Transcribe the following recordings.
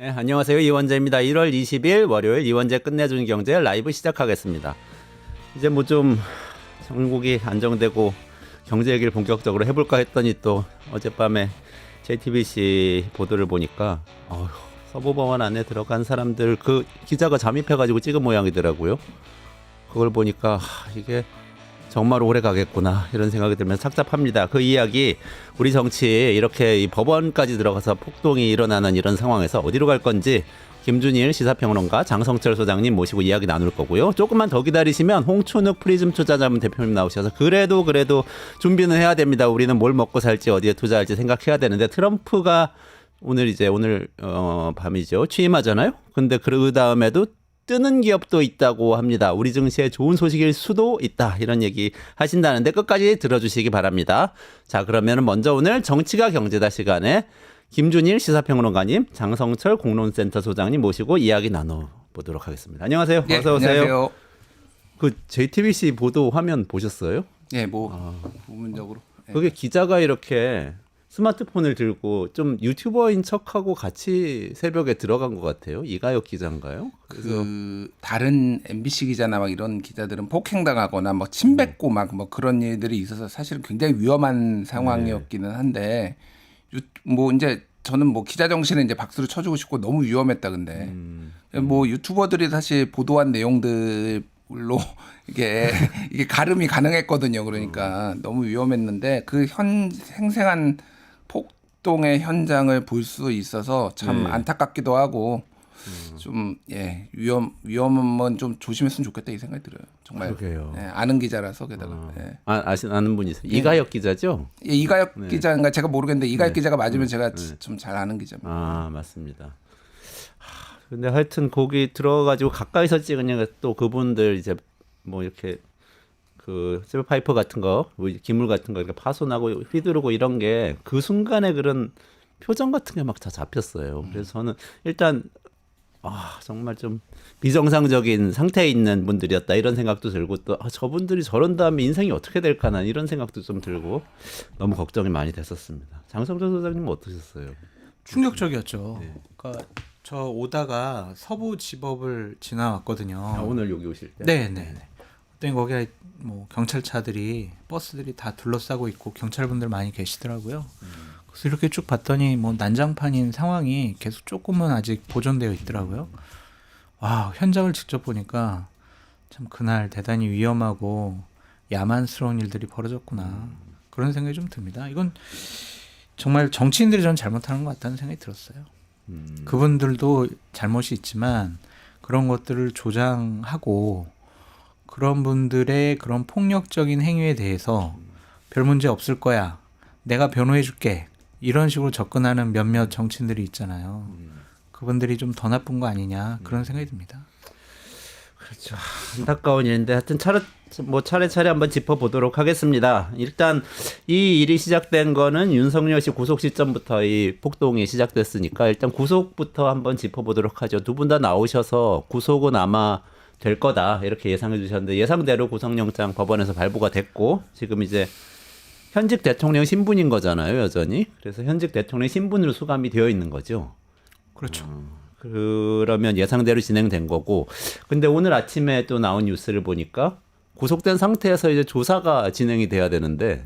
네, 안녕하세요. 이원재입니다. 1월 20일 월요일 이원재 끝내주는 경제 라이브 시작하겠습니다. 이제 뭐 좀 전국이 안정되고 경제 얘기를 본격적으로 해볼까 했더니 또 어젯밤에 JTBC 보도를 보니까 서부법원 안에 들어간 사람들 그 기자가 잠입해가지고 찍은 모양이더라고요. 그걸 보니까 이게 정말 오래 가겠구나 이런 생각이 들면서 착잡합니다. 그 이야기 우리 정치 이렇게 이 법원까지 들어가서 폭동이 일어나는 이런 상황에서 어디로 갈 건지 김준일 시사평론가 장성철 소장님 모시고 이야기 나눌 거고요. 조금만 더 기다리시면 홍춘욱 프리즘 투자자문 대표님 나오셔서 그래도 준비는 해야 됩니다. 우리는 뭘 먹고 살지 어디에 투자할지 생각해야 되는데 트럼프가 오늘 밤이죠. 취임하잖아요. 근데 그 다음에도 뜨는 기업도 있다고 합니다. 우리 증시에 좋은 소식일 수도 있다. 이런 얘기 하신다는데 끝까지 들어주시기 바랍니다. 자, 그러면 먼저 오늘 정치가 경제다 시간에 김준일 시사평론가님, 장성철 공론센터 소장님 모시고 이야기 나눠보도록 하겠습니다. 안녕하세요. 네, 어서 오세요. 안녕하세요. 그 JTBC 보도 화면 보셨어요? 네, 부분적으로. 네. 그게 기자가 이렇게 스마트폰을 들고 좀 유튜버인 척하고 같이 새벽에 들어간 것 같아요. 이가혁 기자인가요? 그래서 다른 MBC 기자나 막 이런 기자들은 폭행당하거나 뭐 침뱉고 막 뭐 그런 일들이 있어서 사실은 굉장히 위험한 상황이었기는 한데 이제 저는 뭐 기자 정신에 이제 박수를 쳐주고 싶고 너무 위험했다 근데 뭐 유튜버들이 사실 보도한 내용들로 이게 가름이 가능했거든요. 그러니까 너무 위험했는데 그 생생한 폭동의 현장을 볼 수 있어서 참 안타깝기도 하고 좀 위험은 좀 조심했으면 좋겠다 이 생각이 들어요. 정말. 그러게요. 아는 기자라서 게다가. 아는 분이세요? 이가혁 기자죠? 예, 이가혁 기자인가 제가 모르겠는데 이가혁 기자가 맞으면 제가 좀 잘 아는 기자입니다. 아, 맞습니다. 근데 하여튼 거기 들어가지고 가까이서 찍으니까 또 그분들 이제 뭐 이렇게 그 셀파이퍼 같은 거, 뭐 기물 같은 거 이렇게 파손하고 휘두르고 이런 게 그 순간에 그런 표정 같은 게 막 다 잡혔어요. 그래서 저는 일단 정말 좀 비정상적인 상태에 있는 분들이었다 이런 생각도 들고 또 저분들이 저런 다음에 인생이 어떻게 될까나 이런 생각도 좀 들고 너무 걱정이 많이 됐었습니다. 장성철 소장님은 어떠셨어요? 충격적이었죠. 네. 그러니까 저 오다가 서부지법을 지나왔거든요. 오늘 여기 오실 때? 네네. 그랬더니 거기에 뭐 경찰차들이 버스들이 다 둘러싸고 있고 경찰분들 많이 계시더라고요. 그래서 이렇게 쭉 봤더니 뭐 난장판인 상황이 계속 조금은 아직 보존되어 있더라고요. 와, 현장을 직접 보니까 참 그날 대단히 위험하고 야만스러운 일들이 벌어졌구나. 그런 생각이 좀 듭니다. 이건 정말 정치인들이 전 잘못하는 것 같다는 생각이 들었어요. 그분들도 잘못이 있지만 그런 것들을 조장하고 그런 분들의 그런 폭력적인 행위에 대해서 별 문제 없을 거야. 내가 변호해 줄게. 이런 식으로 접근하는 몇몇 정치인들이 있잖아요. 그분들이 좀 더 나쁜 거 아니냐 그런 생각이 듭니다. 그렇죠. 안타까운 일인데 하여튼 차례차례 한번 짚어보도록 하겠습니다. 일단 이 일이 시작된 거는 윤석열 씨 구속 시점부터 이 폭동이 시작됐으니까 일단 구속부터 한번 짚어보도록 하죠. 두 분 다 나오셔서 구속은 아마 될 거다 이렇게 예상해 주셨는데 예상대로 구속영장 법원에서 발부가 됐고 지금 이제 현직 대통령 신분인 거잖아요, 여전히. 그래서 현직 대통령 신분으로 수감이 되어 있는 거죠. 그렇죠. 그러면 예상대로 진행된 거고. 근데 오늘 아침에 또 나온 뉴스를 보니까 구속된 상태에서 이제 조사가 진행이 돼야 되는데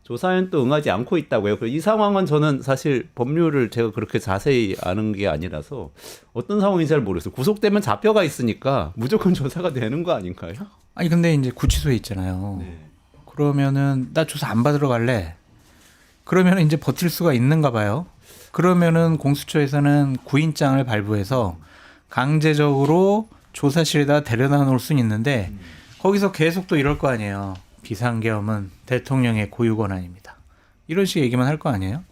조사에는 또 응하지 않고 있다고요. 이 상황은 저는 사실 법률을 제가 그렇게 자세히 아는 게 아니라서 어떤 상황인지 잘 모르겠어요. 구속되면 잡혀가 있으니까 무조건 조사가 되는 거 아닌가요? 아니 근데 이제 구치소에 있잖아요. 네. 그러면은 나 조사 안 받으러 갈래. 그러면은 이제 버틸 수가 있는가 봐요. 그러면은 공수처에서는 구인장을 발부해서 강제적으로 조사실에다 데려다 놓을 수는 있는데 거기서 계속 또 이럴 거 아니에요. 비상계엄은 대통령의 고유 권한입니다. 이런 식의 얘기만 할 거 아니에요.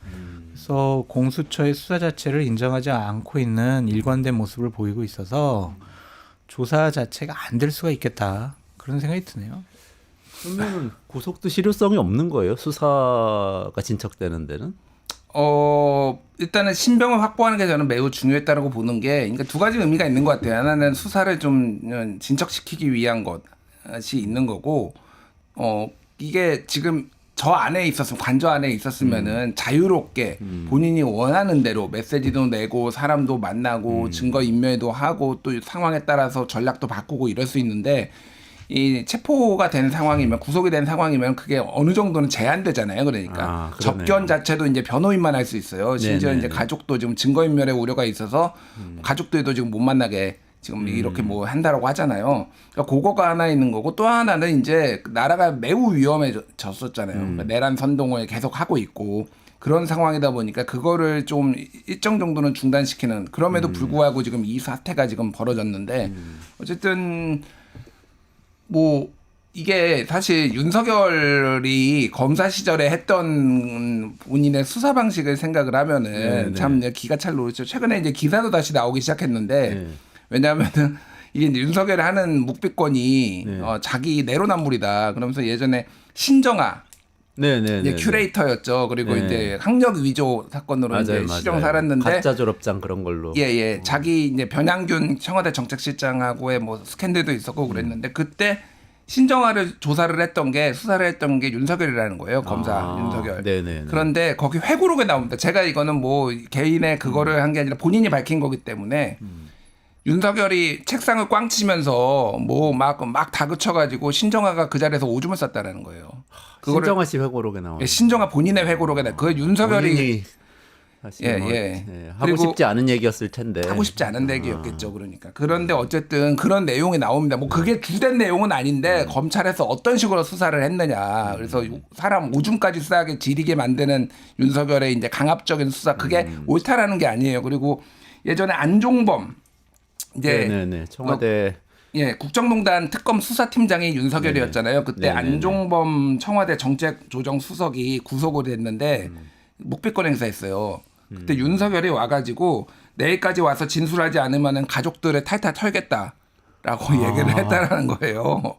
그래서 공수처의 수사 자체를 인정하지 않고 있는 일관된 모습을 보이고 있어서 조사 자체가 안 될 수가 있겠다. 그런 생각이 드네요. 그러면 구속도 실효성이 없는 거예요? 수사가 진척되는 데는? 일단은 신병을 확보하는 게 저는 매우 중요했다고 보는 게, 그러니까 두 가지 의미가 있는 것 같아요. 하나는 수사를 좀 진척시키기 위한 것이 있는 거고, 이게 지금 저 안에 있었으면 관저 안에 있었으면은 자유롭게 본인이 원하는 대로 메시지도 내고 사람도 만나고 증거 인멸도 하고 또 상황에 따라서 전략도 바꾸고 이럴 수 있는데 이 체포가 된 상황이면 구속이 된 상황이면 그게 어느 정도는 제한되잖아요. 그러니까 접견 자체도 이제 변호인만 할 수 있어요. 심지어 네네네. 이제 가족도 지금 증거 인멸의 우려가 있어서 가족들도 지금 못 만나게 지금 이렇게 뭐 한다라고 하잖아요. 그러니까 그거가 하나 있는 거고 또 하나는 이제 나라가 매우 위험해졌었잖아요. 그러니까 내란 선동을 계속 하고 있고 그런 상황이다 보니까 그거를 좀 일정 정도는 중단시키는 그럼에도 불구하고 지금 이 사태가 지금 벌어졌는데 어쨌든 뭐 이게 사실 윤석열이 검사 시절에 했던 본인의 수사 방식을 생각을 하면은 네네. 참 기가 찰 노릇죠. 최근에 이제 기사도 다시 나오기 시작했는데 네. 왜냐하면은 이게 이제 윤석열이 하는 묵비권이 네. 자기 내로남불이다. 그러면서 예전에 신정아 네네. 이제 큐레이터였죠. 그리고 네. 이제 학력 위조 사건으로 이제 실형 살았는데 가짜 졸업장 그런 걸로. 예. 자기 이제 변양균 청와대 정책실장하고의 뭐 스캔들도 있었고 그랬는데 그때 신정아를 조사를 했던 게 수사를 했던 게 윤석열이라는 거예요. 검사 윤석열. 네네. 그런데 거기 회고록에 나옵니다. 제가 이거는 뭐 개인의 그거를 한 게 아니라 본인이 밝힌 거기 때문에 윤석열이 책상을 꽝 치면서 뭐 막 다그쳐가지고 신정아가 그 자리에서 오줌을 쌌다라는 거예요. 그거를 신정아 씨 회고록에 나와. 예, 신정아 본인의 회고록에 나. 그 윤석열이 사실 예, 뭐, 예. 하고 그리고 싶지 않은 얘기였을 텐데. 하고 싶지 않은 얘기였겠죠. 그러니까. 그런데 어쨌든 그런 내용이 나옵니다. 뭐 그게 주된 내용은 아닌데 검찰에서 어떤 식으로 수사를 했느냐. 그래서 사람 오줌까지 싸게 지리게 만드는 윤석열의 이제 강압적인 수사 그게 옳다라는 게 아니에요. 그리고 예전에 안종범 이제 네네네. 청와대 예, 국정농단 특검 수사팀장이 윤석열이었잖아요. 그때 네네네. 안종범 청와대 정책조정수석이 구속을 됐는데 묵비권 행사했어요. 그때 윤석열이 와가지고 내일까지 와서 진술하지 않으면은 가족들을 탈탈 털겠다라고 얘기를 했다라는 거예요.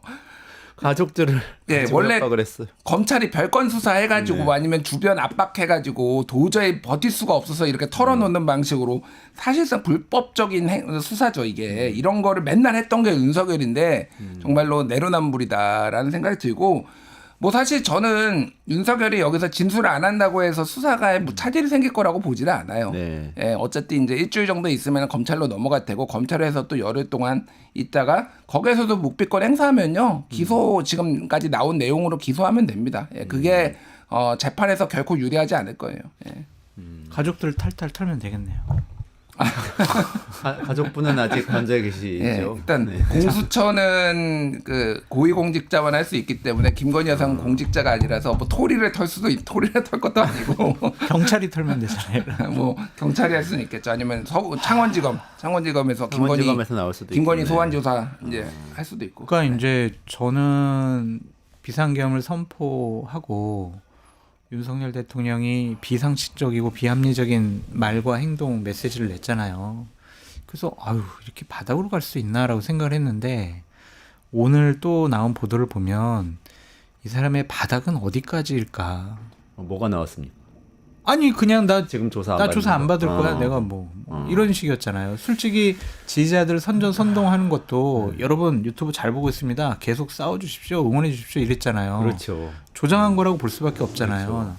가족들을 예, 가지고 원래 협박을 했어요. 검찰이 별건 수사해가지고 아니면 주변 압박해가지고 도저히 버틸 수가 없어서 이렇게 털어놓는 방식으로 사실상 불법적인 수사죠 이게. 이런 거를 맨날 했던 게 윤석열인데 정말로 내로남불이다라는 생각이 들고 뭐 사실 저는 윤석열이 여기서 진술을 안 한다고 해서 수사가 뭐 차질이 생길 거라고 보지는 않아요. 네. 예, 어쨌든 이제 일주일 정도 있으면 검찰로 넘어갈 테고 검찰에서 또 열흘 동안 있다가 거기에서도 묵비권 행사하면요 기소 지금까지 나온 내용으로 기소하면 됩니다. 예, 그게 재판에서 결코 유리하지 않을 거예요. 예. 가족들 탈탈 털면 되겠네요. 가족분은 아직 현재 계시죠. 예, 일단 네. 공수처는 그 고위공직자만 할 수 있기 때문에 김건희 여사는 공직자가 아니라서 뭐 토리를 털 것도 아니고 경찰이 털면 되잖아요. 뭐 경찰이 할 수는 있겠죠. 아니면 창원지검에서 창원지검에서 나올 수도 김건희 있겠네. 소환 조사 이제 할 수도 있고. 그러니까 이제 저는 비상계엄을 선포하고 윤석열 대통령이 비상식적이고 비합리적인 말과 행동 메시지를 냈잖아요. 그래서 아유 이렇게 바닥으로 갈 수 있나라고 생각을 했는데 오늘 또 나온 보도를 보면 이 사람의 바닥은 어디까지일까? 뭐가 나왔습니까? 아니 그냥 나 지금 조사 안 나 받는 조사 안 거. 받을 거야. 내가 뭐 이런 식이었잖아요. 솔직히 지지자들 선동하는 것도 여러분 유튜브 잘 보고 있습니다. 계속 싸워주십시오, 응원해 주십시오 이랬잖아요. 그렇죠. 조장한 거라고 볼 수밖에 없잖아요.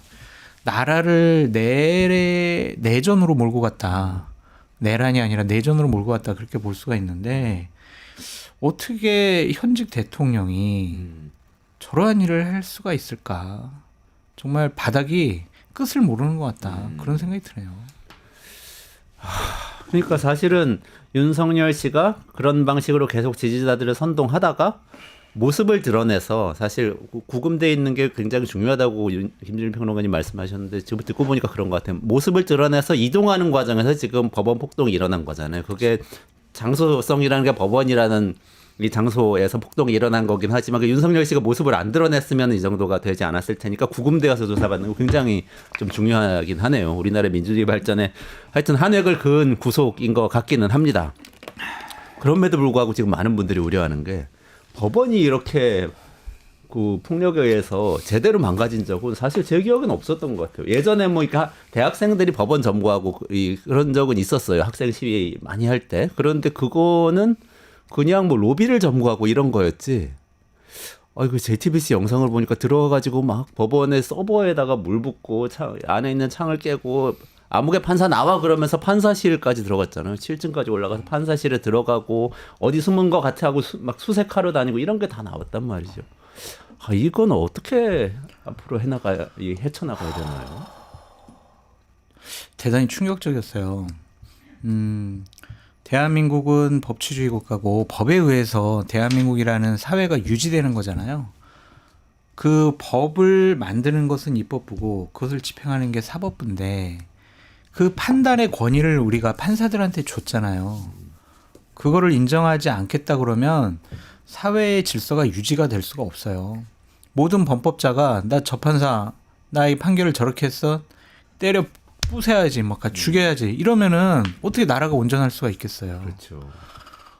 나라를 내전으로 몰고 갔다. 내란이 아니라 내전으로 몰고 갔다 그렇게 볼 수가 있는데 어떻게 현직 대통령이 저러한 일을 할 수가 있을까? 정말 바닥이 끝을 모르는 것 같다. 그런 생각이 드네요. 그러니까 사실은 윤석열 씨가 그런 방식으로 계속 지지자들을 선동하다가 모습을 드러내서 사실 구금돼 있는 게 굉장히 중요하다고 김준일 평론가님 말씀하셨는데 지금 듣고 보니까 그런 것 같아요. 모습을 드러내서 이동하는 과정에서 지금 법원 폭동이 일어난 거잖아요. 그게 장소성이라는 게 법원이라는 이 장소에서 폭동이 일어난 거긴 하지만 그 윤석열 씨가 모습을 안 드러냈으면 이 정도가 되지 않았을 테니까 구금되어서 조사받는 거 굉장히 좀 중요하긴 하네요. 우리나라 민주주의 발전에 하여튼 한 획을 그은 구속인 것 같기는 합니다. 그럼에도 불구하고 지금 많은 분들이 우려하는 게 법원이 이렇게 그 폭력에 의해서 제대로 망가진 적은 사실 제 기억에는 없었던 것 같아요. 예전에 뭐 대학생들이 법원 점거하고 그런 적은 있었어요. 학생 시위 많이 할 때. 그런데 그거는 그냥 뭐 로비를 점거하고 이런 거였지. 그 JTBC 영상을 보니까 들어가가지고 막 법원의 서버에다가 물 붓고 안에 있는 창을 깨고 아무개 판사 나와 그러면서 판사실까지 들어갔잖아요. 7층까지 올라가서 판사실에 들어가고 어디 숨은 것 같아 하고 막 수색하러 다니고 이런 게 다 나왔단 말이죠. 이건 어떻게 앞으로 헤쳐나가야 되나요? 대단히 충격적이었어요. 대한민국은 법치주의 국가고 법에 의해서 대한민국이라는 사회가 유지되는 거잖아요. 그 법을 만드는 것은 입법부고 그것을 집행하는 게 사법부인데 그 판단의 권위를 우리가 판사들한테 줬잖아요. 그거를 인정하지 않겠다 그러면 사회의 질서가 유지가 될 수가 없어요. 모든 범법자가 나 저 판사 나 이 판결을 저렇게 했어 때려 부숴야지 막 죽여야지 이러면은 어떻게 나라가 온전할 수가 있겠어요. 그렇죠.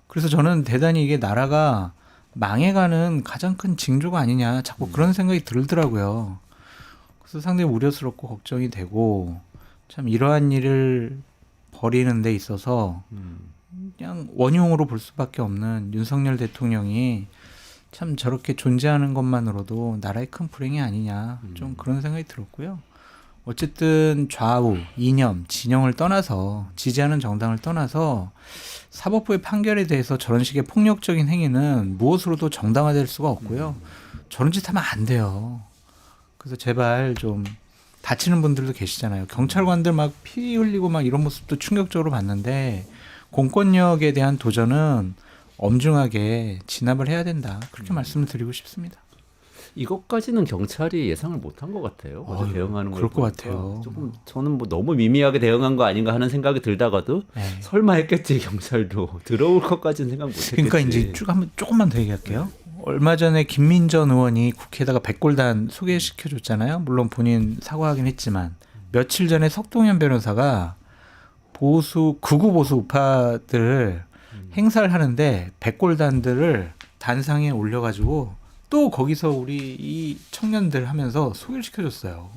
그래서 저는 대단히 이게 나라가 망해가는 가장 큰 징조가 아니냐 자꾸 그런 생각이 들더라고요. 그래서 상당히 우려스럽고 걱정이 되고 참 이러한 일을 벌이는 데 있어서 그냥 원흉으로 볼 수밖에 없는 윤석열 대통령이 참 저렇게 존재하는 것만으로도 나라의 큰 불행이 아니냐 좀 그런 생각이 들었고요. 어쨌든 좌우, 이념, 진영을 떠나서 지지하는 정당을 떠나서 사법부의 판결에 대해서 저런 식의 폭력적인 행위는 무엇으로도 정당화될 수가 없고요. 저런 짓 하면 안 돼요. 그래서 제발 좀 다치는 분들도 계시잖아요. 경찰관들 막 피 흘리고 막 이런 모습도 충격적으로 봤는데 공권력에 대한 도전은 엄중하게 진압을 해야 된다. 그렇게 말씀을 드리고 싶습니다. 이것까지는 경찰이 예상을 못한 것 같아요. 어제 대응하는 걸 그럴 것 보니까. 같아요. 조금 저는 뭐 너무 미미하게 대응한 거 아닌가 하는 생각이 들다가도 네. 설마 했겠지 경찰도 들어올 것까지는 생각 못했겠지. 그러니까 이제 쭉 한번 조금만 더 얘기할게요. 얼마 전에 김민전 의원이 국회에다가 백골단 소개시켜줬잖아요. 물론 본인 사과하긴 했지만 며칠 전에 석동현 변호사가 극우 보수 우파들 행사를 하는데 백골단들을 단상에 올려가지고 또 거기서 우리 이 청년들 하면서 소개를 시켜줬어요.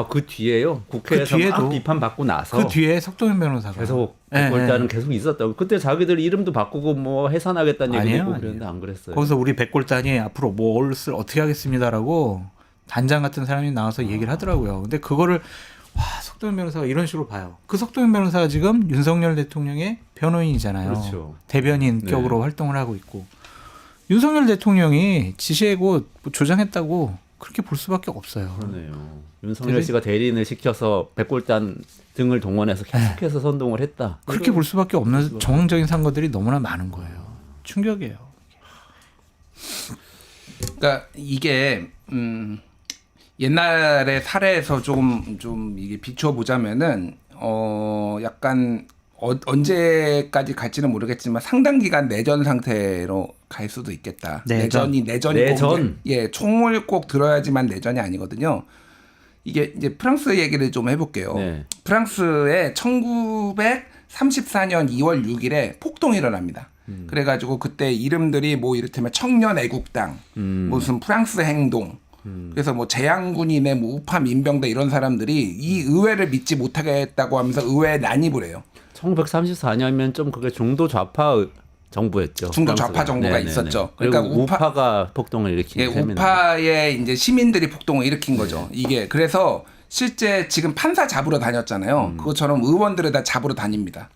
그 뒤에요? 국회에서 뒤에도, 막 비판받고 나서 그 뒤에 석동현 변호사가 계속 네, 백골단은 네. 계속 있었다고. 그때 자기들 이름도 바꾸고 뭐 해산하겠다는 얘기도 있고 그랬는데 안 그랬어요. 거기서 우리 백골단이 앞으로 뭘 어떻게 하겠습니다라고 단장 같은 사람이 나와서 얘기를 하더라고요. 근데 그거를 석동현 변호사가 이런 식으로 봐요. 그 석동현 변호사가 지금 윤석열 대통령의 변호인이잖아요. 그렇죠. 대변인 격으로 활동을 하고 있고 윤석열 대통령이 지시하고 조장했다고 그렇게 볼 수밖에 없어요. 그러네요. 윤석열 씨가 대리인을 시켜서 백골단 등을 동원해서 계속해서 선동을 했다. 그렇게 볼 수밖에 없는 정황적인 상거들이 너무나 많은 거예요. 충격이에요. 그러니까 이게 옛날의 사례에서 좀 이게 비춰보자면은 약간 언제까지 갈지는 모르겠지만 상당 기간 내전 상태로 갈 수도 있겠다. 내전이 내전. 꼭 총을 꼭 들어야지만 내전이 아니거든요. 이게 이제 프랑스 얘기를 좀 해볼게요. 네. 프랑스에 1934년 2월 6일에 폭동이 일어납니다. 그래가지고 그때 이름들이 뭐 이를테면 청년 애국당, 무슨 프랑스 행동, 그래서 뭐 재향군인의 뭐 우파 민병대 이런 사람들이 이 의회를 믿지 못하겠다고 하면서 의회에 난입을 해요. 1934년이면 좀 그게 중도 좌파 정부였죠. 중도 좌파 프랑스가. 정부가 네네네. 있었죠. 그러니까 그러니까 우파가 폭동을 일으킨 셈이네요. 우파의 이제 시민들이 폭동을 일으킨 거죠. 이게 그래서 실제 지금 판사 잡으러 다녔잖아요. 그것처럼 의원들을 다 잡으러 다닙니다.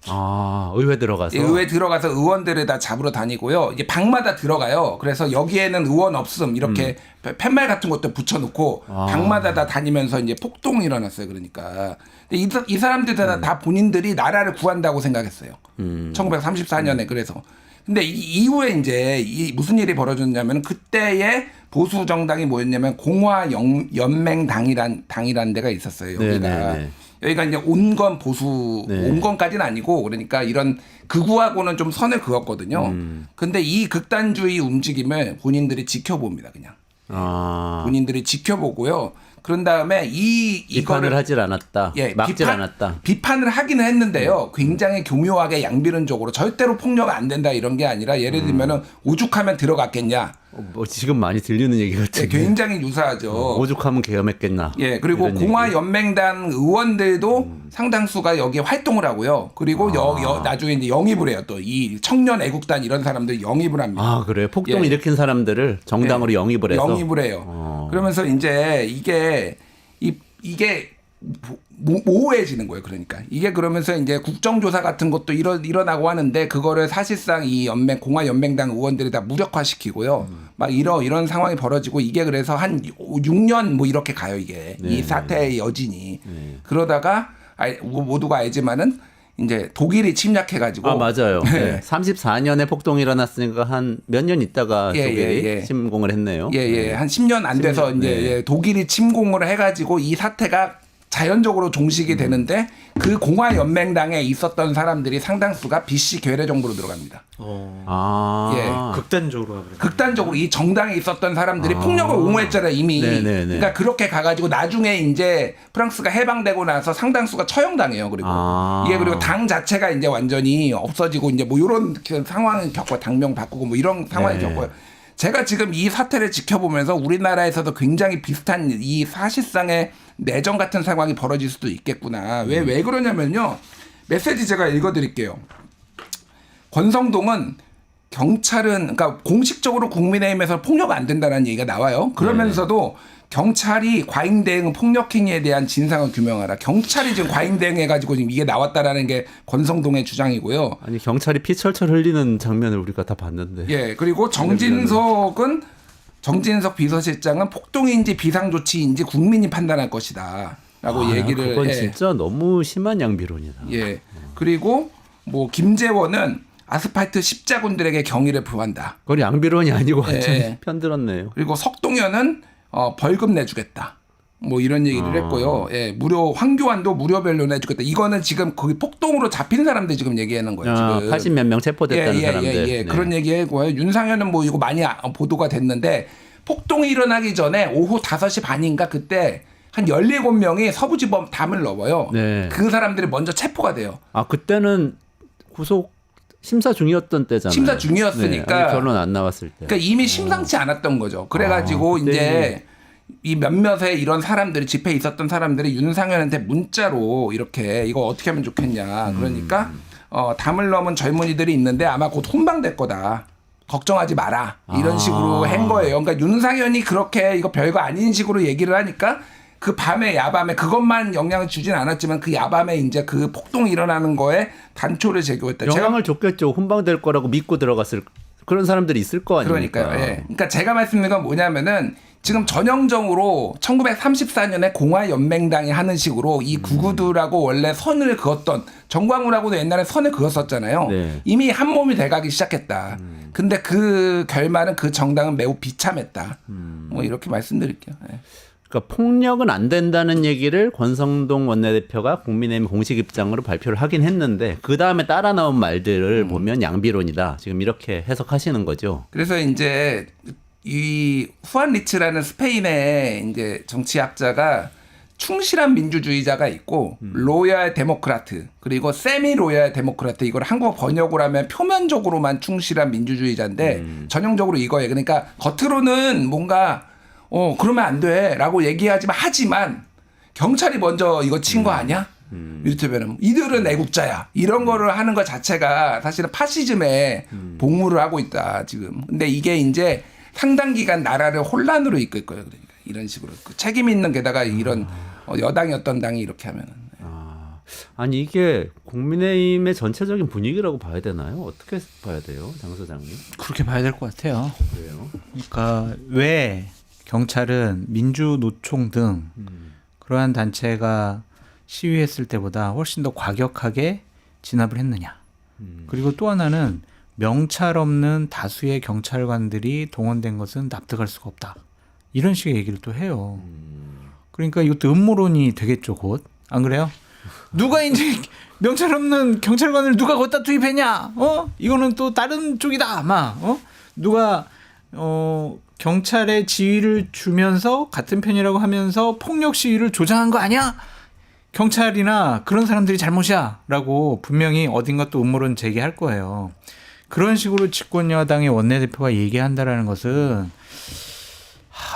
의회 들어가서. 의회 들어가서 의원들을 다 잡으러 다니고요. 이제 방마다 들어가요. 그래서 여기에는 의원 없음 이렇게 팻말 같은 것도 붙여놓고 방마다 다 다니면서 이제 폭동이 일어났어요. 그러니까 근데 이 사람들 다 본인들이 나라를 구한다고 생각했어요. 1934년에 그래서. 근데 이후에 이제 무슨 일이 벌어졌냐면 그때의 보수 정당이 뭐였냐면 공화연맹당이란 데가 있었어요. 여기가. 네네네. 여기가 이제 온건 보수, 네. 온건까지는 아니고 그러니까 이런 극우하고는 좀 선을 그었거든요. 근데 이 극단주의 움직임을 본인들이 지켜봅니다, 그냥. 본인들이 지켜보고요. 그런 다음에 비판을 하질 않았다. 막질 않았다. 비판을 하기는 했는데요. 굉장히 교묘하게 양비론적으로 절대로 폭력 안 된다 이런 게 아니라 예를 들면은 오죽하면 들어갔겠냐. 뭐 지금 많이 들리는 얘기 예, 같은데. 굉장히 유사하죠. 오죽하면 계엄했겠나. 예, 그리고 이런 얘기. 공화연맹당 의원들도 상당수가 여기에 활동을 하고요. 그리고 나중에 이제 영입을 해요. 또 이 청년 애국단 이런 사람들 영입을 합니다. 아 그래요? 폭동 예. 일으킨 사람들을 정당으로 영입을 해서. 영입을 해요. 그러면서 이제 이게 모호해지는 거예요. 그러니까 이게 그러면서 이제 국정조사 같은 것도 일어나고 하는데 그거를 사실상 이 공화연맹당 의원들이 다 무력화시키고요. 막 이런 상황이 벌어지고 이게 그래서 한 6년 뭐 이렇게 가요. 이게 이 사태의 여진이. 그러다가 모두가 알지만은 이제 독일이 침략해가지고. 아 맞아요. 네. 네. 34년에 폭동이 일어났으니까 한 몇 년 있다가 예, 독일이 예. 침공을 했네요. 예. 한 10년 안 돼서 이제 네. 예, 독일이 침공을 해가지고 이 사태가 자연적으로 종식이 되는데 그 공화연맹당에 있었던 사람들이 상당수가 BC 괴뢰 정부로 들어갑니다. 아. 예. 극단적으로 하거든요. 극단적으로 이 정당에 있었던 사람들이 폭력을 옹호했잖아요 이미. 네네네. 그러니까 그렇게 가가지고 나중에 이제 프랑스가 해방되고 나서 상당수가 처형당해요. 그리고 이게 그리고 당 자체가 이제 완전히 없어지고 이제 뭐 이런 상황을 겪고 당명 바꾸고 뭐 이런 상황을 네. 겪고요. 제가 지금 이 사태를 지켜보면서 우리나라에서도 굉장히 비슷한 이 사실상의 내전 같은 상황이 벌어질 수도 있겠구나. 왜 그러냐면요. 메시지 제가 읽어드릴게요. 권성동은 경찰은 그러니까 공식적으로 국민의힘에서 폭력 안 된다는 얘기가 나와요. 그러면서도 경찰이 과잉 대응 폭력 행위에 대한 진상을 규명하라. 경찰이 지금 과잉 대응해가지고 지금 이게 나왔다라는 게 권성동의 주장이고요. 아니 경찰이 피 철철 흘리는 장면을 우리가 다 봤는데. 예, 그리고 정진석 비서실장은 폭동인지 비상조치인지 국민이 판단할 것이다라고 얘기를. 그건 예. 진짜 너무 심한 양비론이다. 예. 그리고 뭐 김재원은 아스팔트 십자군들에게 경의를 표한다. 그건 양비론이 아니고 완전 예. 편들었네요. 그리고 석동현은 벌금 내주겠다. 뭐 이런 얘기를 했고요. 예, 황교안도 무료 변론 해주겠다. 이거는 지금 거기 폭동으로 잡힌 사람들 지금 얘기하는 거예요. 지금 80몇 명 체포됐다는 사람들. 네. 그런 얘기하고요. 윤상현은 뭐 이거 많이 보도가 됐는데 폭동이 일어나기 전에 오후 5시 반인가 그때 한 17명이 서부지법 담을 넣어요. 네. 그 사람들이 먼저 체포가 돼요. 아 그때는 구속 심사 중이었던 때잖아요. 심사 중이었으니까. 네, 아직 결론 안 나왔을 때. 그러니까 이미 심상치 않았던 거죠. 그래가지고 그때 이제 이 몇몇의 이런 사람들이 집회에 있었던 사람들이 윤상현한테 문자로 이렇게 이거 어떻게 하면 좋겠냐. 그러니까 담을 넘은 젊은이들이 있는데 아마 곧 혼방될 거다. 걱정하지 마라. 이런 식으로 한 거예요. 그러니까 윤상현이 그렇게 이거 별거 아닌 식으로 얘기를 하니까 그 밤에 야밤에 그것만 영향을 주진 않았지만 그 야밤에 이제 그 폭동이 일어나는 거에 단초를 제거했다. 영향을 줬겠죠. 혼방될 거라고 믿고 들어갔을 그런 사람들이 있을 거 아닙니까? 그러니까요. 예. 그러니까 제가 말씀드린 건 뭐냐면은 지금 전형적으로 1934년에 공화연맹당이 하는 식으로 이 구구들하고 원래 선을 그었던 정광훈하고도 옛날에 선을 그었었잖아요. 네. 이미 한 몸이 돼가기 시작했다. 근데 그 결말은 그 정당은 매우 비참했다. 뭐 이렇게 말씀드릴게요. 예. 그러니까 폭력은 안 된다는 얘기를 권성동 원내대표가 국민의힘 공식 입장으로 발표를 하긴 했는데 그 다음에 따라 나온 말들을 보면 양비론이다. 지금 이렇게 해석하시는 거죠. 그래서 이제 이 후안 리츠라는 스페인의 이제 정치학자가 충실한 민주주의자가 있고 로얄 데모크라트 그리고 세미 로얄 데모크라트 이걸 한국어 번역을 하면 표면적으로만 충실한 민주주의자인데 전형적으로 이거예요. 그러니까 겉으로는 뭔가 그러면 안 돼라고 하지만 경찰이 먼저 이거 친 거 아니야? 이를테면 이들은 애국자야. 이런 거를 하는 것 자체가 사실은 파시즘에 복무를 하고 있다 지금. 근데 이게 이제 상당 기간 나라를 혼란으로 이끌 거예요. 그러니까 이런 식으로 책임 있는 게다가 이런 여당이 어떤 당이 이렇게 하면은. 아니 이게 국민의힘의 전체적인 분위기라고 봐야 되나요? 어떻게 봐야 돼요, 장 소장님? 그렇게 봐야 될 것 같아요. 그래요? 그러니까 왜 경찰은 민주노총 등 그러한 단체가 시위했을 때보다 훨씬 더 과격하게 진압을 했느냐. 그리고 또 하나는 명찰 없는 다수의 경찰관들이 동원된 것은 납득할 수가 없다. 이런 식의 얘기를 또 해요. 그러니까 이것도 음모론이 되겠죠, 곧. 안 그래요? 누가 이제 명찰 없는 경찰관을 누가 거기다 투입했냐? 이거는 또 다른 쪽이다. 누가 경찰의 지휘를 주면서 같은 편이라고 하면서 폭력 시위를 조장한 거 아니야? 경찰이나 그런 사람들이 잘못이야 라고 분명히 어딘가 또 음모론 제기할 거예요. 그런 식으로 집권 여당의 원내대표가 얘기한다라는 것은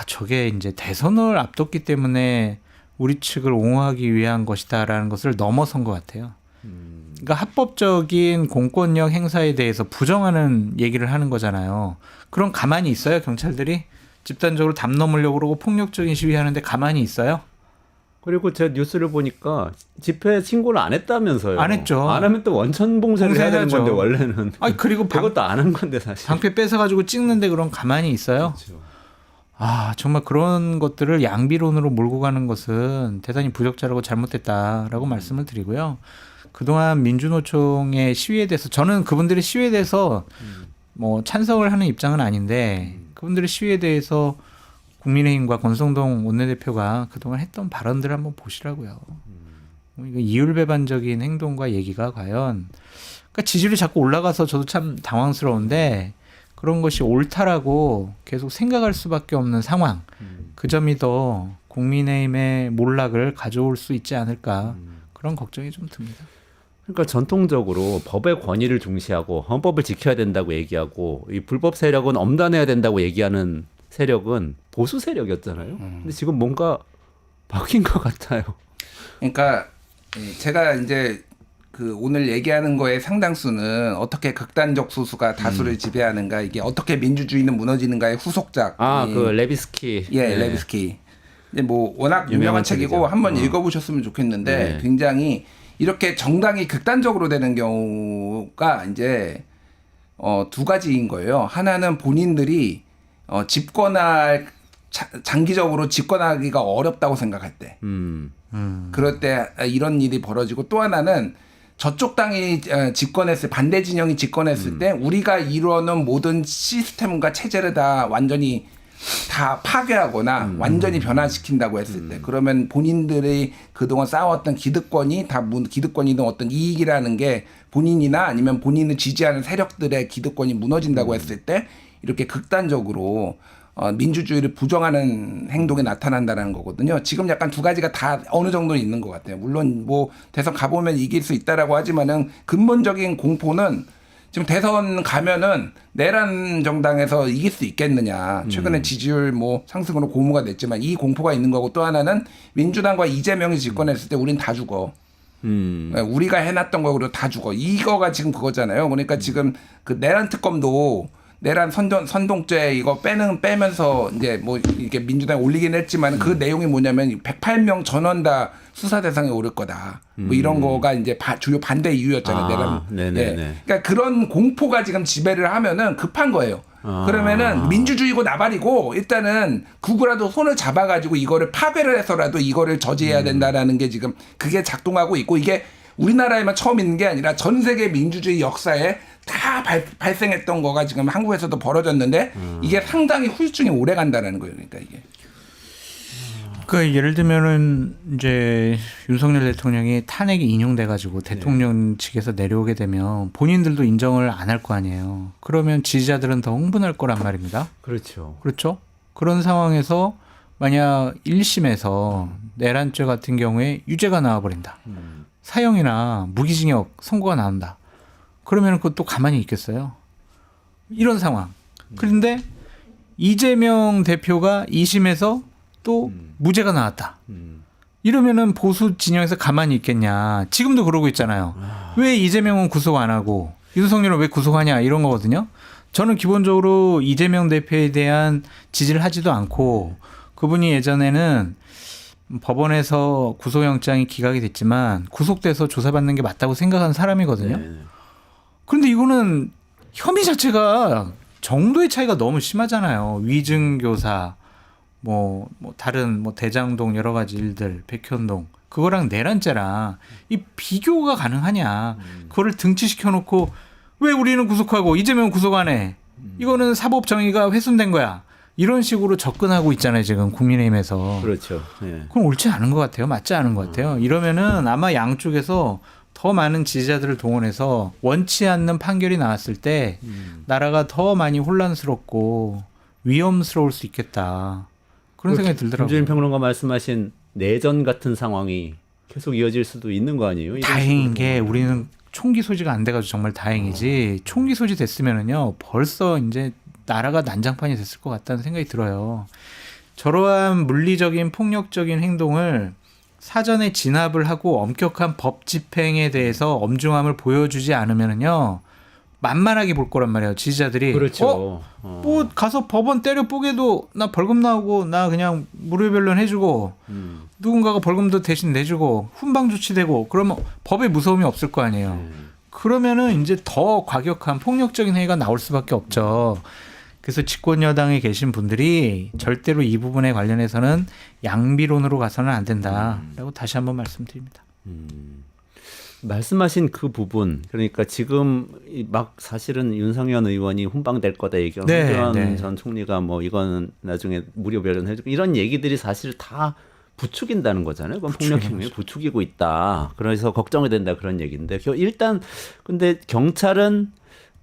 저게 이제 대선을 앞뒀기 때문에 우리 측을 옹호하기 위한 것이다라는 것을 넘어선 것 같아요. 그러니까 합법적인 공권력 행사에 대해서 부정하는 얘기를 하는 거잖아요. 그럼 가만히 있어요, 경찰들이? 집단적으로 담 넘으려고 그러고 폭력적인 시위하는데 가만히 있어요? 그리고 제가 뉴스를 보니까 집회 신고를 안 했다면서요. 안 했죠. 안 하면 또 원천 봉쇄를 해야 되는 봉쇄해야죠. 건데 원래는. 그리고 그것도 안 한 건데 사실. 방패 뺏어가지고 찍는데 그럼 가만히 있어요? 그렇죠. 정말 그런 것들을 양비론으로 몰고 가는 것은 대단히 부적절하고 잘못됐다라고 말씀을 드리고요. 그동안 민주노총의 시위에 대해서 저는 그분들의 시위에 대해서 뭐 찬성을 하는 입장은 아닌데 그분들의 시위에 대해서 국민의힘과 권성동 원내대표가 그동안 했던 발언들을 한번 보시라고요. 이거 이율배반적인 행동과 얘기가 과연 그러니까 지지율이 자꾸 올라가서 저도 참 당황스러운데 그런 것이 옳다라고 계속 생각할 수밖에 없는 상황. 그 점이 더 국민의힘의 몰락을 가져올 수 있지 않을까 그런 걱정이 좀 듭니다. 그러니까 전통적으로 법의 권위를 중시하고 헌법을 지켜야 된다고 얘기하고 이 불법 세력은 엄단해야 된다고 얘기하는 세력은 보수 세력이었잖아요. 근데 지금 뭔가 바뀐 것 같아요. 그러니까 제가 이제 그 오늘 얘기하는 거의 상당수는 어떻게 극단적 소수가 다수를 지배하는가 이게 어떻게 민주주의는 무너지는가의 후속작. 그 레비스키. 예, 레비스키. 이제 뭐 워낙 유명한 책이고 책이죠. 한번 읽어보셨으면 좋겠는데 네. 굉장히 이렇게 정당이 극단적으로 되는 경우가 이제 두 가지인 거예요. 하나는 본인들이 집권할 장기적으로 집권하기가 어렵다고 생각할 때. 그럴 때 이런 일이 벌어지고 또 하나는 저쪽 당이 집권했을 반대 진영이 집권했을 때 우리가 이루어놓은 모든 시스템과 체제를 다 완전히 다 파괴하거나 완전히 변화시킨다고 했을 때 그러면 본인들이 그동안 쌓아왔던 기득권이 다 기득권이든 어떤 이익이라는 게 본인이나 아니면 본인을 지지하는 세력들의 기득권이 무너진다고 했을 때 이렇게 극단적으로 민주주의를 부정하는 행동이 나타난다는 거거든요. 지금 약간 두 가지가 다 어느 정도 있는 것 같아요. 물론 뭐 대선 가보면 이길 수 있다라고 하지만은 근본적인 공포는 지금 대선 가면은 내란 정당에서 이길 수 있겠느냐. 최근에 지지율 뭐 상승으로 고무가 됐지만 이 공포가 있는 거고 또 하나는 민주당과 이재명이 집권했을 때 우린 다 죽어. 우리가 해놨던 거로 다 죽어. 이거가 지금 그거잖아요. 그러니까 지금 그 내란 특검도 내란 선동죄 이거 빼면서 이제 뭐 이렇게 민주당에 올리긴 했지만 그 내용이 뭐냐면 108명 전원 다 수사 대상에 오를 거다. 뭐 이런 거가 이제 주요 반대 이유였잖아요. 내란. 네네네. 네. 그러니까 그런 공포가 지금 지배를 하면은 급한 거예요. 그러면은 민주주의고 나발이고 일단은 구구라도 손을 잡아가지고 이거를 파괴를 해서라도 이거를 저지해야 된다라는 게 지금 그게 작동하고 있고 이게 우리나라에만 처음 있는 게 아니라 전 세계 민주주의 역사에 다 발생했던 거가 지금 한국에서도 벌어졌는데 이게 상당히 후유증이 오래 간다는 거예요. 그러니까 이게. 그 예를 들면은 이제 윤석열 대통령이 탄핵이 인용돼 가지고 대통령 측에서 내려오게 되면 본인들도 인정을 안 할 거 아니에요. 그러면 지지자들은 더 흥분할 거란 말입니다. 그렇죠. 그렇죠? 그런 상황에서 만약 1심에서 내란죄 같은 경우에 유죄가 나와버린다. 사형이나 무기징역 선고가 나온다. 그러면 그것도 가만히 있겠어요. 이런 상황. 그런데 이재명 대표가 2심에서 또 무죄가 나왔다. 이러면은 보수 진영에서 가만히 있겠냐. 지금도 그러고 있잖아요. 왜 이재명은 구속 안 하고 윤석열은 왜 구속하냐 이런 거거든요. 저는 기본적으로 이재명 대표에 대한 지지를 하지도 않고 그분이 예전에는 법원에서 구속영장이 기각이 됐지만 구속돼서 조사받는 게 맞다고 생각하는 사람이거든요. 그런데 이거는 혐의 자체가 정도의 차이가 너무 심하잖아요. 위증교사, 뭐 다른 뭐 대장동 여러 가지 일들, 백현동 그거랑 내란죄랑 이 비교가 가능하냐? 그거를 등치시켜 놓고 왜 우리는 구속하고 이재명은 구속 안 해? 이거는 사법 정의가 훼손된 거야. 이런 식으로 접근하고 있잖아요, 지금 국민의힘에서. 그렇죠. 예. 그건 옳지 않은 것 같아요. 맞지 않은 것 같아요. 이러면은 아마 양쪽에서 더 많은 지지자들을 동원해서 원치 않는 판결이 나왔을 때 나라가 더 많이 혼란스럽고 위험스러울 수 있겠다. 그런 생각이 들더라고요. 김준일 평론가 말씀하신 내전 같은 상황이 계속 이어질 수도 있는 거 아니에요? 이런 다행인 식으로 게 보면. 우리는 총기 소지가 안 돼가지고 정말 다행이지. 총기 소지 됐으면은요 벌써 이제 나라가 난장판이 됐을 것 같다는 생각이 들어요. 저러한 물리적인 폭력적인 행동을 사전에 진압을 하고 엄격한 법 집행에 대해서 엄중함을 보여주지 않으면은요 만만하게 볼 거란 말이에요. 지지자들이. 그렇죠. 뭐 가서 법원 때려 뽀개도 나 벌금 나오고 나 그냥 무료 변론 해주고 누군가가 벌금도 대신 내주고 훈방 조치되고 그러면 법에 무서움이 없을 거 아니에요. 그러면은 이제 더 과격한 폭력적인 행위가 나올 수밖에 없죠. 그래서 집권 여당에 계신 분들이 절대로 이 부분에 관련해서는 양비론으로 가서는 안 된다라고 다시 한번 말씀드립니다. 말씀하신 그 부분, 그러니까 지금 막 사실은 윤석열 의원이 훈방될 거다 얘기하고 네, 황교안 네. 전 총리가 뭐 이거는 나중에 무료 변론해주고 이런 얘기들이 사실 다 부추긴다는 거잖아요. 그건 폭력 행위 부추기고 있다. 그래서 걱정이 된다 그런 얘기인데 일단 근데 경찰은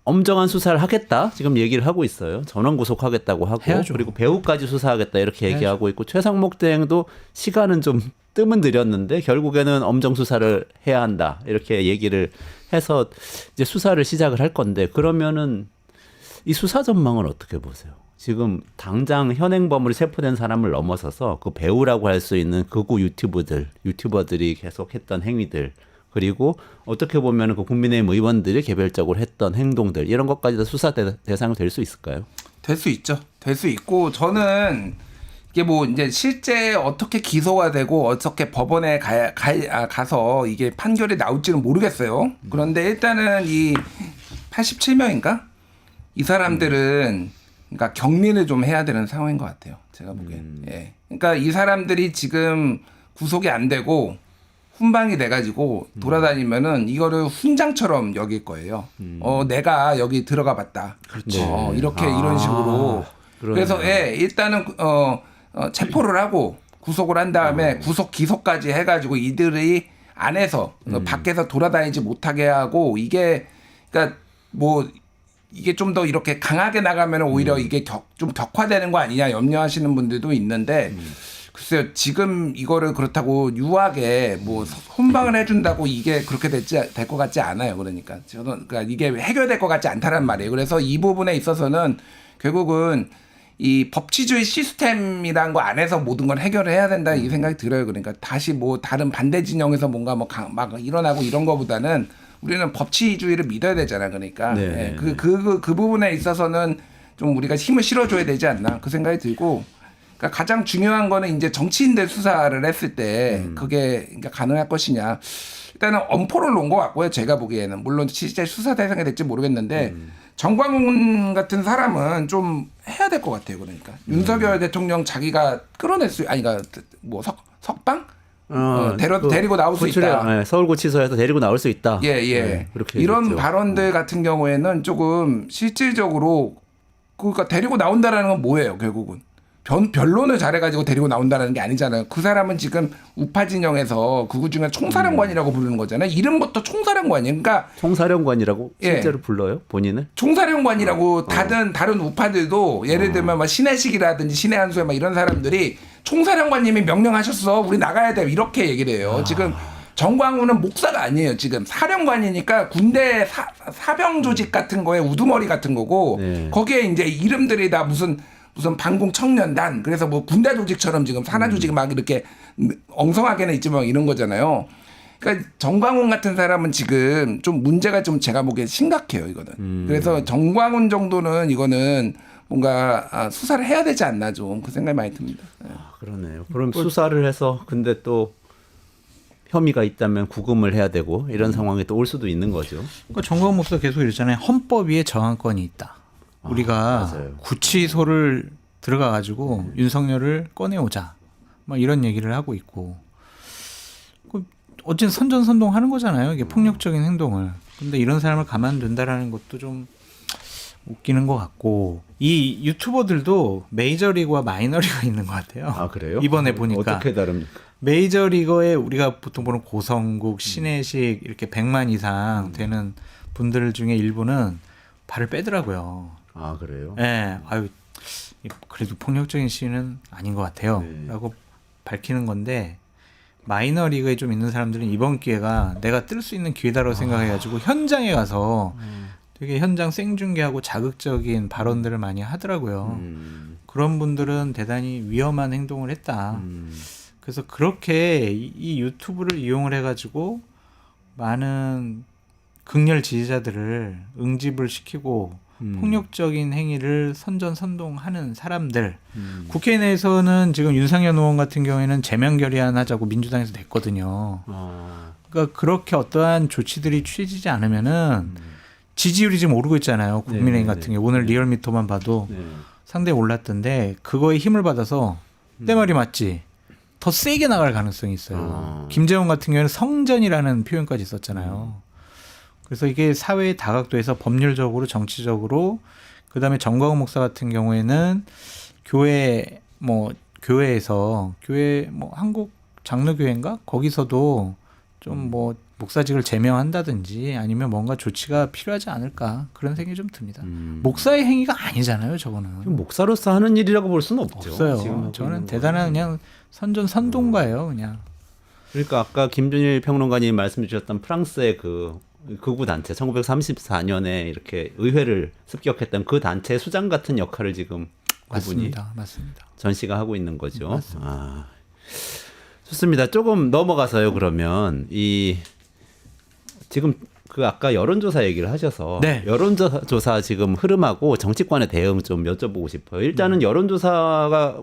엄정한 수사를 하겠다 지금 얘기를 하고 있어요. 전원 구속하겠다고 하고 해야죠. 그리고 배우까지 수사하겠다 이렇게 얘기하고 있고 최상목 대행도 시간은 좀 뜸은 들였는데 결국에는 엄정 수사를 해야 한다 이렇게 얘기를 해서 이제 수사를 시작을 할 건데 그러면은 이 수사 전망은 어떻게 보세요? 지금 당장 현행범으로 체포된 사람을 넘어서서 그 배우라고 할 수 있는 극우 유튜버들이 계속했던 행위들 그리고 어떻게 보면 그 국민의힘 의원들이 개별적으로 했던 행동들 이런 것까지도 수사 대상이 될 수 있을까요? 될 수 있죠. 될 수 있고 저는 이게 뭐 이제 실제 어떻게 기소가 되고 어떻게 법원에 가서 이게 판결이 나올지는 모르겠어요. 그런데 일단은 이 87명인가? 이 사람들은 그러니까 격리를 좀 해야 되는 상황인 것 같아요. 제가 보기엔. 예. 그러니까 이 사람들이 지금 구속이 안 되고 훈방이 돼가지고 돌아다니면은 이거를 훈장처럼 여길 거예요. 내가 여기 들어가 봤다. 그렇죠. 이렇게 이런 식으로. 그래서 예, 일단은 체포를 하고 구속을 한 다음에 구속 기소까지 해가지고 이들이 안에서 밖에서 돌아다니지 못하게 하고 이게 그러니까 뭐 이게 좀 더 이렇게 강하게 나가면 오히려 이게 좀 격화되는 거 아니냐 염려하시는 분들도 있는데. 글쎄요, 지금 이거를 그렇다고 유하게 뭐 훈방을 해준다고 이게 그렇게 될 것 같지 않아요. 그러니까 저는 그러니까 이게 해결될 것 같지 않다는 말이에요. 그래서 이 부분에 있어서는 결국은 이 법치주의 시스템이란 거 안에서 모든 걸 해결을 해야 된다 이 생각이 들어요. 그러니까 다시 뭐 다른 반대 진영에서 뭔가 뭐 막 일어나고 이런 거보다는 우리는 법치주의를 믿어야 되잖아. 그러니까 네. 예, 그 부분에 있어서는 좀 우리가 힘을 실어줘야 되지 않나 그 생각이 들고. 그러니까 가장 중요한 거는 이제 정치인들 수사를 했을 때 그게 그러니까 가능할 것이냐. 일단은 엄포를 놓은 것 같고요. 제가 보기에는 물론 실제 수사 대상이 될지 모르겠는데 정광훈 같은 사람은 좀 해야 될 것 같아요. 그러니까 윤석열 대통령 자기가 끌어낼 수 아니 그러니까 뭐 석방 데리고 나올 수 있다. 네, 서울구치소에서 데리고 나올 수 있다. 예. 네, 그렇게 이런 얘기했죠. 발언들 같은 경우에는 조금 실질적으로 그러니까 데리고 나온다라는 건 뭐예요? 결국은. 변론을 잘해가지고 데리고 나온다는 게 아니잖아요. 그 사람은 지금 우파 진영에서 그거 중에 총사령관이라고 부르는 거잖아요. 이름부터 총사령관이에요. 그러니까 총사령관이라고 예. 실제로 불러요? 본인을? 총사령관이라고 다른 우파들도 예를 들면 막 신혜식이라든지 신혜 한수에 막 이런 사람들이 총사령관님이 명령하셨어. 우리 나가야 돼. 이렇게 얘기를 해요. 지금 정광훈은 목사가 아니에요. 지금 사령관이니까 군대 사병 조직 같은 거에 우두머리 같은 거고 네. 거기에 이제 이름들이 다 무슨 반공 청년단 그래서 뭐 군대 조직처럼 지금 산하 조직 막 이렇게 엉성하게는 있지만 이런 거잖아요. 그러니까 정광훈 같은 사람은 지금 좀 문제가 좀 제가 보기에 심각해요. 이거는. 그래서 정광훈 정도는 이거는 뭔가 수사를 해야 되지 않나 좀 그 생각이 많이 듭니다. 그러네요. 그럼 수사를 해서 근데 또 혐의가 있다면 구금을 해야 되고 이런 상황이 또 올 수도 있는 거죠. 그러니까 정광훈 목사 계속 이랬잖아요. 헌법 위에 정한권이 있다. 우리가 맞아요. 구치소를 들어가 가지고 윤석열을 꺼내오자. 막 이런 얘기를 하고 있고. 어쨌든 선전선동하는 거잖아요. 이게 폭력적인 행동을. 근데 이런 사람을 가만둔다라는 것도 좀 웃기는 것 같고 이 유튜버들도 메이저리그와 마이너리그가 있는 것 같아요. 아 그래요? 이번에 보니까 어떻게 다릅니까? 메이저리거에 우리가 보통 보는 고성국, 신혜식 이렇게 100만 이상 되는 분들 중에 일부는 발을 빼더라고요. 아 그래요? 네, 아유 그래도 폭력적인 시위는 아닌 것 같아요. 네. 라고 밝히는 건데 마이너리그에 좀 있는 사람들은 이번 기회가 내가 뜰 수 있는 기회다라고 생각해가지고 현장에 가서 되게 현장 생중계하고 자극적인 발언들을 많이 하더라고요. 그런 분들은 대단히 위험한 행동을 했다. 그래서 그렇게 이 유튜브를 이용을 해가지고 많은 극렬 지지자들을 응집을 시키고 폭력적인 행위를 선전선동하는 사람들. 국회 내에서는 지금 윤상현 의원 같은 경우에는 제명 결의안하자고 민주당에서 냈거든요. 그러니까 그렇게 어떠한 조치들이 취해지지 않으면은 지지율이 지금 오르고 있잖아요. 국민의힘 같은 경우 오늘 리얼미터만 봐도 상당히 올랐던데 그거에 힘을 받아서 내 말이 맞지. 더 세게 나갈 가능성이 있어요. 김재원 같은 경우에는 성전이라는 표현까지 썼잖아요. 그래서 이게 사회의 다각도에서 법률적으로 정치적으로 그다음에 정광훈 목사 같은 경우에는 교회에서 교회 뭐 한국 장로교회인가 거기서도 좀 뭐 목사직을 제명한다든지 아니면 뭔가 조치가 필요하지 않을까 그런 생각이 좀 듭니다. 목사의 행위가 아니잖아요, 저거는. 목사로서 하는 일이라고 볼 수는 없죠. 없어요. 지금 저는 대단한 그냥 선전선동가예요, 그냥. 그러니까 아까 김준일 평론가님 말씀 주셨던 프랑스의 그 극우 단체 1934년에 이렇게 의회를 습격했던 그 단체 수장 같은 역할을 지금 그분이 맞습니다. 전 씨가 하고 있는 거죠. 맞습니다. 아, 좋습니다. 조금 넘어가서요. 그러면 지금 그 아까 여론조사 얘기를 하셔서 네. 여론조사 지금 흐름하고 정치권의 대응 좀 여쭤보고 싶어요. 일단은 여론조사가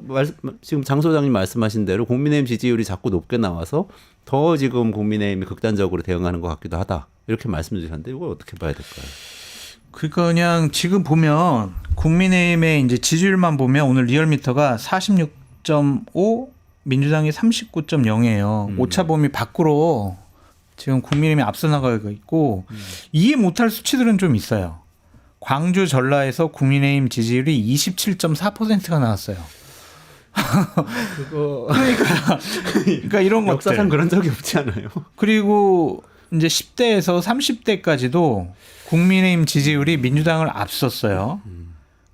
지금 장 소장님 말씀하신 대로 국민의힘 지지율이 자꾸 높게 나와서 더 지금 국민의힘이 극단적으로 대응하는 것 같기도 하다. 이렇게 말씀 주셨는데 이걸 어떻게 봐야 될까요? 그러니까 그냥 지금 보면 국민의힘의 이제 지지율만 보면 오늘 리얼미터가 46.5, 민주당이 39.0이에요. 오차 범위 밖으로 지금 국민의힘이 앞서 나가고 있고 이해 못할 수치들은 좀 있어요. 광주 전라에서 국민의힘 지지율이 27.4%가 나왔어요. 그러니까 이런 것들. 역사상 그런 적이 없지 않아요? 그리고 이제 10대에서 30대까지도 국민의힘 지지율이 민주당을 앞섰어요.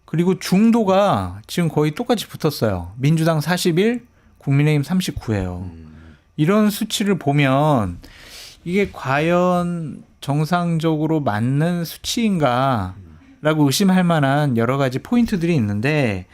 그리고 중도가 지금 거의 똑같이 붙었어요. 민주당 41, 국민의힘 39예요. 이런 수치를 보면 이게 과연 정상적으로 맞는 수치인가라고 의심할 만한 여러 가지 포인트들이 있는데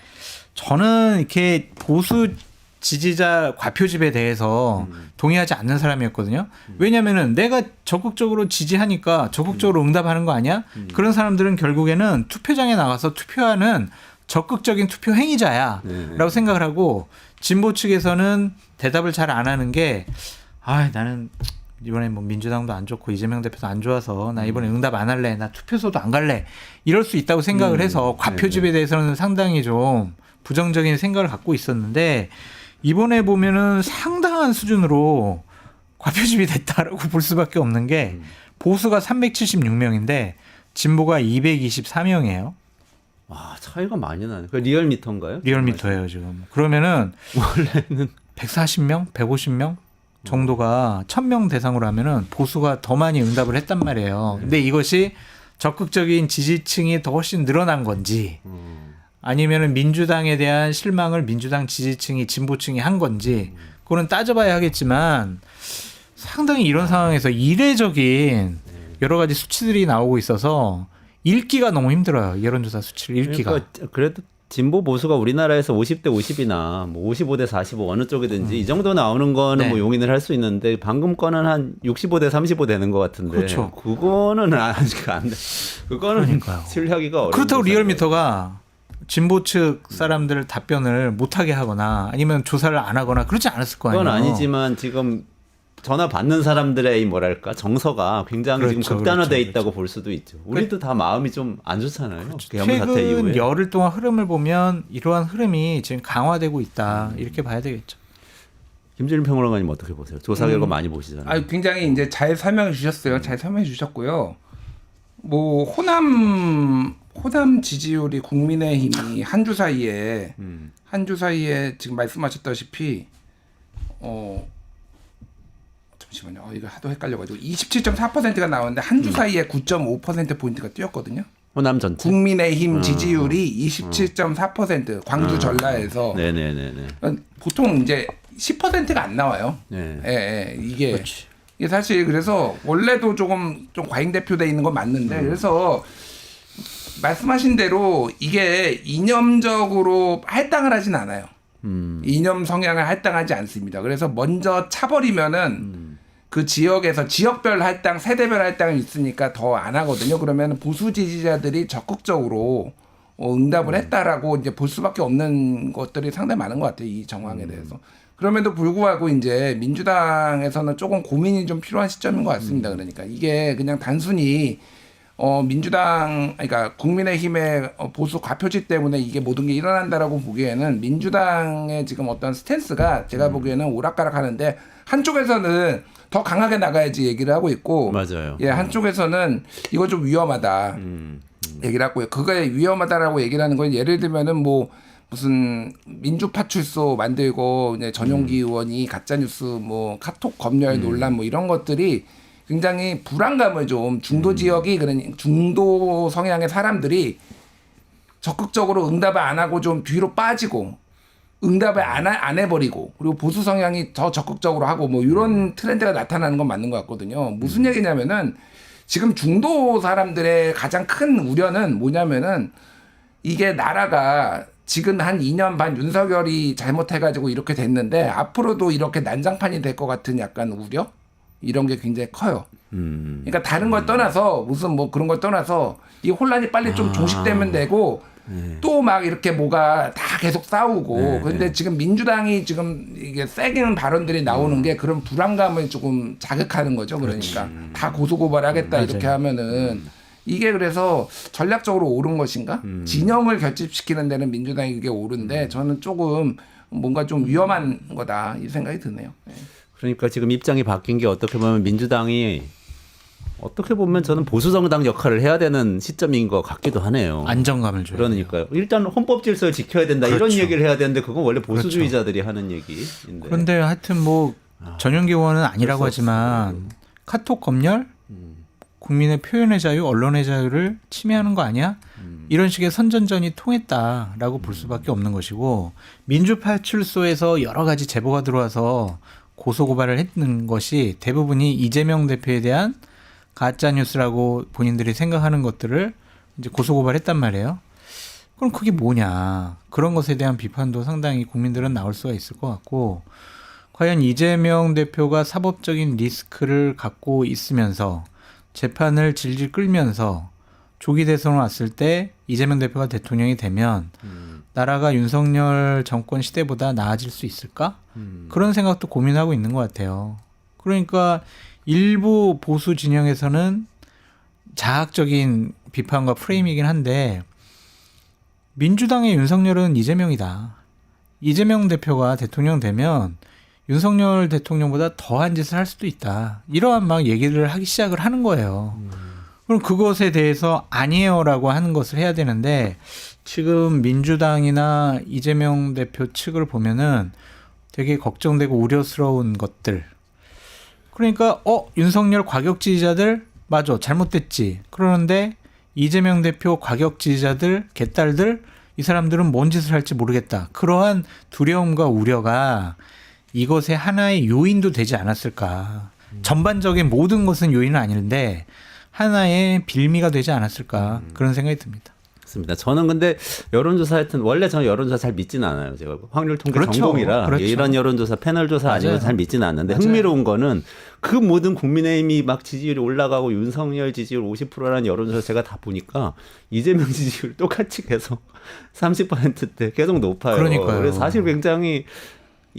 저는 이렇게 보수 지지자 과표집에 대해서 동의하지 않는 사람이었거든요. 왜냐하면은 내가 적극적으로 지지하니까 적극적으로 응답하는 거 아니야? 그런 사람들은 결국에는 투표장에 나가서 투표하는 적극적인 투표 행위자야라고 생각을 하고 진보 측에서는 대답을 잘 안 하는 게 나는 이번에 뭐 민주당도 안 좋고 이재명 대표도 안 좋아서 나 이번에 응답 안 할래. 나 투표소도 안 갈래. 이럴 수 있다고 생각을 해서 과표집에 대해서는 상당히 좀 부정적인 생각을 갖고 있었는데 이번에 보면은 상당한 수준으로 과표집이 됐다라고 볼 수밖에 없는 게 보수가 376명인데 진보가 224명이에요. 와, 차이가 많이 나네. 그 리얼미터인가요? 리얼미터예요, 지금. 그러면은 원래는 140명, 150명 정도가 1000명 대상으로 하면은 보수가 더 많이 응답을 했단 말이에요. 근데 이것이 적극적인 지지층이 더 훨씬 늘어난 건지 아니면은 민주당에 대한 실망을 민주당 지지층이 진보층이 한 건지 그거는 따져봐야 하겠지만 상당히 이런 상황에서 이례적인 여러 가지 수치들이 나오고 있어서 읽기가 너무 힘들어요. 여론조사 수치를 읽기가. 그러니까 그래도 진보 보수가 우리나라에서 50대 50이나 뭐 55대 45 어느 쪽이든지 이 정도 나오는 거는 네. 뭐 용인을 할 수 있는데 방금 거는 한 65대 35 되는 것 같은데. 그렇죠. 그거는 아직 안 돼. 그거는 그러니까요. 신뢰하기가 어려워. 그렇다고 리얼미터가 진보 측 사람들 답변을 못하게 하거나 아니면 조사를 안 하거나 그렇지 않았을 거 아니에요. 그건 아니지만 지금 전화 받는 사람들의 이 뭐랄까 정서가 굉장히 그렇죠, 지금 극단화돼 그렇죠, 있다고 볼 수도 있죠. 우리도 다 마음이 좀 안 좋잖아요. 그 사태 최근 이후에. 열흘 동안 흐름을 보면 이러한 흐름이 지금 강화되고 있다 이렇게 봐야 되겠죠. 김준일 평론가님 어떻게 보세요? 조사 결과 많이 보시잖아요. 굉장히 이제 잘 설명해 주셨어요. 잘 설명해 주셨고요. 뭐 호남 지지율이 국민의힘이 한 주 사이에 지금 말씀하셨다시피 잠시만요. 이거 하도 헷갈려가지고 27.4%가 나오는데 한 주 사이에 9.5% 포인트가 뛰었거든요. 호남 전체. 국민의힘 지지율이 27.4% 광주 전라에서 네네네네. 보통 이제 10%가 안 나와요. 네. 예, 예. 이게 그렇지. 이게 사실 그래서 원래도 좀 과잉대표돼 있는 건 맞는데 그래서 말씀하신 대로 이게 이념적으로 할당을 하진 않아요. 이념 성향을 할당하지 않습니다. 그래서 먼저 차버리면은 그 지역에서 지역별 할당, 세대별 할당이 있으니까 더 안 하거든요. 그러면 보수 지지자들이 적극적으로 응답을 했다라고 이제 볼 수밖에 없는 것들이 상당히 많은 것 같아요. 이 정황에 대해서. 그럼에도 불구하고 이제 민주당에서는 조금 고민이 좀 필요한 시점인 것 같습니다. 그러니까 이게 그냥 단순히 민주당, 그러니까 국민의힘의 보수 과표지 때문에 이게 모든 게 일어난다라고 보기에는 민주당의 지금 어떤 스탠스가 제가 보기에는 오락가락 하는데 한쪽에서는 더 강하게 나가야지 얘기를 하고 있고, 맞아요. 예, 한쪽에서는 이거 좀 위험하다 얘기를 하고요. 그게 위험하다라고 얘기를 하는 건 예를 들면은 뭐 무슨 민주파출소 만들고 이제 전용기 의원이 가짜뉴스 뭐 카톡 검열 논란 뭐 이런 것들이 굉장히 불안감을 좀 중도 지역이 그런 중도 성향의 사람들이 적극적으로 응답을 안 하고 좀 뒤로 빠지고 응답을 안 해버리고 그리고 보수 성향이 더 적극적으로 하고 뭐 이런 트렌드가 나타나는 건 맞는 것 같거든요. 무슨 얘기냐면은 지금 중도 사람들의 가장 큰 우려는 뭐냐면은 이게 나라가 지금 한 2년 반 윤석열이 잘못해가지고 이렇게 됐는데 앞으로도 이렇게 난장판이 될 것 같은 약간 우려? 이런 게 굉장히 커요. 그러니까 다른 걸 떠나서 무슨 뭐 그런 걸 떠나서 이 혼란이 빨리 좀 종식되면 되고 또 막 이렇게 뭐가 다 계속 싸우고 그런데 지금 민주당이 지금 이게 세게 발언들이 나오는 게 그런 불안감을 조금 자극하는 거죠. 그러니까 다 고소고발하겠다 이렇게 하면은 이게 그래서 전략적으로 옳은 것인가? 진영을 결집시키는 데는 민주당이 그게 옳은데 저는 조금 뭔가 좀 위험한 거다 이 생각이 드네요. 네. 그러니까 지금 입장이 바뀐 게 어떻게 보면 민주당이 어떻게 보면 저는 보수 정당 역할을 해야 되는 시점인 것 같기도 하네요. 안정감을 줘요. 그러니까요. 일단 헌법 질서를 지켜야 된다 그렇죠. 이런 얘기를 해야 되는데 그건 원래 보수주의자들이 하는 얘기인데. 그런데 하여튼 뭐 전용기 의원은 아니라고 그럴 수 하지만 카톡 검열, 국민의 표현의 자유, 언론의 자유를 침해하는 거 아니야? 이런 식의 선전전이 통했다라고 볼 수밖에 없는 것이고 민주파출소에서 여러 가지 제보가 들어와서 고소고발을 했는 것이 대부분이 이재명 대표에 대한 가짜 뉴스라고 본인들이 생각하는 것들을 이제 고소고발했단 말이에요. 그럼 그게 뭐냐? 그런 것에 대한 비판도 상당히 국민들은 나올 수가 있을 것 같고 과연 이재명 대표가 사법적인 리스크를 갖고 있으면서 재판을 질질 끌면서 조기 대선을 왔을 때 이재명 대표가 대통령이 되면 나라가 윤석열 정권 시대보다 나아질 수 있을까? 그런 생각도 고민하고 있는 것 같아요. 그러니까 일부 보수 진영에서는 자학적인 비판과 프레임이긴 한데 민주당의 윤석열은 이재명이다. 이재명 대표가 대통령 되면 윤석열 대통령보다 더한 짓을 할 수도 있다. 이러한 막 얘기를 하기 시작을 하는 거예요. 그럼 그것에 대해서 아니에요라고 하는 것을 해야 되는데 지금 민주당이나 이재명 대표 측을 보면은 되게 걱정되고 우려스러운 것들. 그러니까 윤석열 과격 지지자들 맞아 잘못됐지. 그러는데 이재명 대표 과격 지지자들 개딸들 이 사람들은 뭔 짓을 할지 모르겠다. 그러한 두려움과 우려가 이것의 하나의 요인도 되지 않았을까. 전반적인 모든 것은 요인은 아닌데 하나의 빌미가 되지 않았을까. 그런 생각이 듭니다. 맞습니다. 저는 근데 여론조사 하여튼 원래 저는 여론조사 잘 믿지는 않아요. 제가 확률 통계 그렇죠. 전공이라 그렇죠. 이런 여론조사 패널 조사 아니면 맞아요. 잘 믿지는 않는데 맞아요. 흥미로운 거는 그 모든 국민의힘이 막 지지율이 올라가고 윤석열 지지율 50%라는 여론조사 제가 다 보니까 이재명 지지율 똑같이 계속 30%대 계속 높아요. 그러니까요. 그래서 사실 굉장히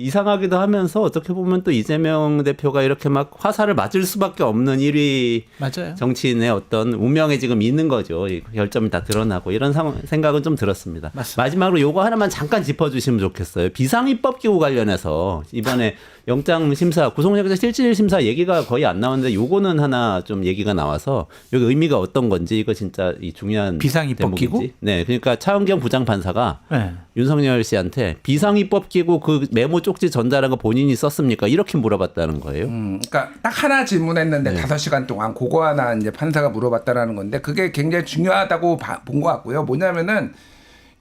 이상하기도 하면서 어떻게 보면 또 이재명 대표가 이렇게 막 화살을 맞을 수밖에 없는 1위 맞아요. 정치인의 어떤 운명에 지금 있는 거죠. 이 결점이 다 드러나고 이런 생각은 좀 들었습니다. 맞습니다. 마지막으로 요거 하나만 잠깐 짚어주시면 좋겠어요. 비상입법 기구 관련해서 이번에 영장 심사, 구속영장 실질 심사 얘기가 거의 안 나오는데 요거는 하나 좀 얘기가 나와서 여기 의미가 어떤 건지 이거 진짜 이 중요한 비상입법 대목인지. 기구? 네, 그러니까 차은경 부장판사가 네. 윤석열 씨한테 비상입법 기구 그 메모 쪽지 전달한 거 본인이 썼습니까? 이렇게 물어봤다는 거예요. 그러니까 딱 하나 질문했는데 5시간 동안 그거 하나 이제 판사가 물어봤다라는 건데 그게 굉장히 중요하다고 본 것 같고요. 뭐냐면은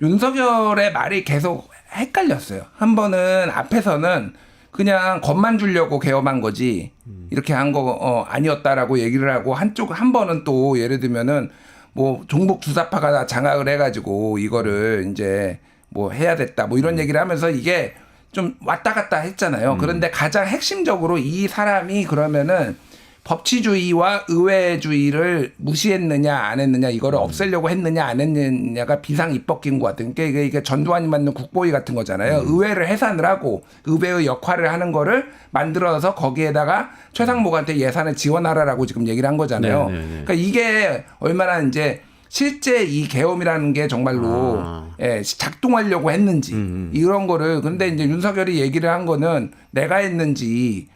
윤석열의 말이 계속 헷갈렸어요. 한 번은 앞에서는 그냥 겁만 주려고 개엄한 거지 이렇게 한 거 아니었다라고 얘기를 하고 한 번은 또 예를 들면은 뭐 종북 주사파가 장악을 해가지고 이거를 이제 뭐 해야 됐다 뭐 이런 얘기를 하면서 이게 좀 왔다 갔다 했잖아요. 그런데 가장 핵심적으로 이 사람이 그러면은 법치주의와 의회주의를 무시했느냐 안 했느냐 이거를 없애려고 했느냐 안 했느냐가 비상 입법기인 것 같은 게 이게 전두환이 만든 국보위 같은 거잖아요. 의회를 해산을 하고 의회의 역할을 하는 거를 만들어서 거기에다가 최상목한테 예산을 지원하라라고 지금 얘기를 한 거잖아요. 그러니까 이게 얼마나 이제 실제 이 계엄이라는 게 정말로 예, 작동하려고 했는지 이런 거를 근데 이제 윤석열이 얘기를 한 거는 내가 했는지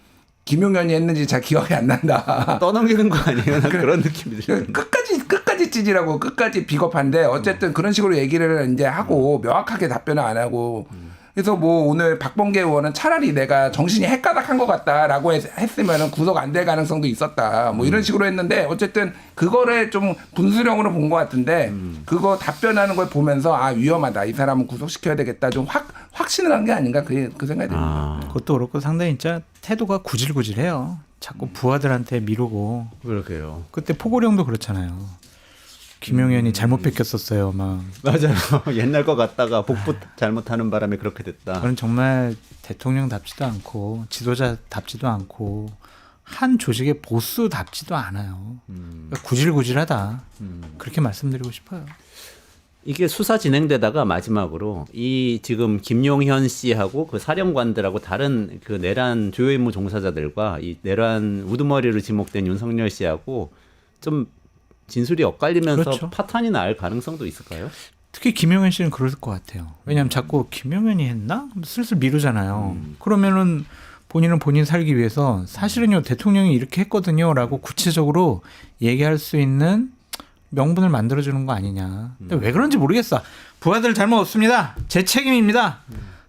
김용현이 했는지 잘 기억이 안 난다. 떠넘기는 거 아니에요? 난 그런 느낌이 들어요. 끝까지 찌질하고 끝까지 비겁한데 어쨌든 그런 식으로 얘기를 이제 하고 명확하게 답변을 안 하고 그래서 뭐 오늘 박범계 의원은 차라리 내가 정신이 헷가닥한 것 같다라고 했으면은 구속 안 될 가능성도 있었다. 뭐 이런 식으로 했는데 어쨌든 그거를 좀 분수령으로 본 것 같은데 그거 답변하는 걸 보면서 아 위험하다. 이 사람은 구속시켜야 되겠다. 좀 확신을 한 게 아닌가 그 생각이 듭니다. 그것도 그렇고 상당히 진짜 태도가 구질구질해요. 자꾸 부하들한테 미루고. 그러게요. 그때 포고령도 그렇잖아요. 김용현이 잘못 뺏겼었어요. 막. 맞아요. 옛날 거 같다가 복부 잘못하는 바람에 그렇게 됐다. 그건 정말 대통령답지도 않고 지도자답지도 않고 한 조직의 보스답지도 않아요. 그러니까 구질구질하다. 그렇게 말씀드리고 싶어요. 이게 수사 진행되다가 마지막으로 이 지금 김용현 씨하고 그 사령관들하고 다른 그 내란 주요 임무 종사자들과 이 내란 우두머리로 지목된 윤석열 씨하고 좀 진술이 엇갈리면서 그렇죠. 파탄이 날 가능성도 있을까요? 특히 김용현 씨는 그럴 것 같아요. 왜냐하면 자꾸 김용현이 했나? 슬슬 미루잖아요. 그러면은 본인은 본인 살기 위해서 사실은요 대통령이 이렇게 했거든요라고 구체적으로 얘기할 수 있는 명분을 만들어주는 거 아니냐. 근데 왜 그런지 모르겠어. 부하들 잘못 없습니다. 제 책임입니다.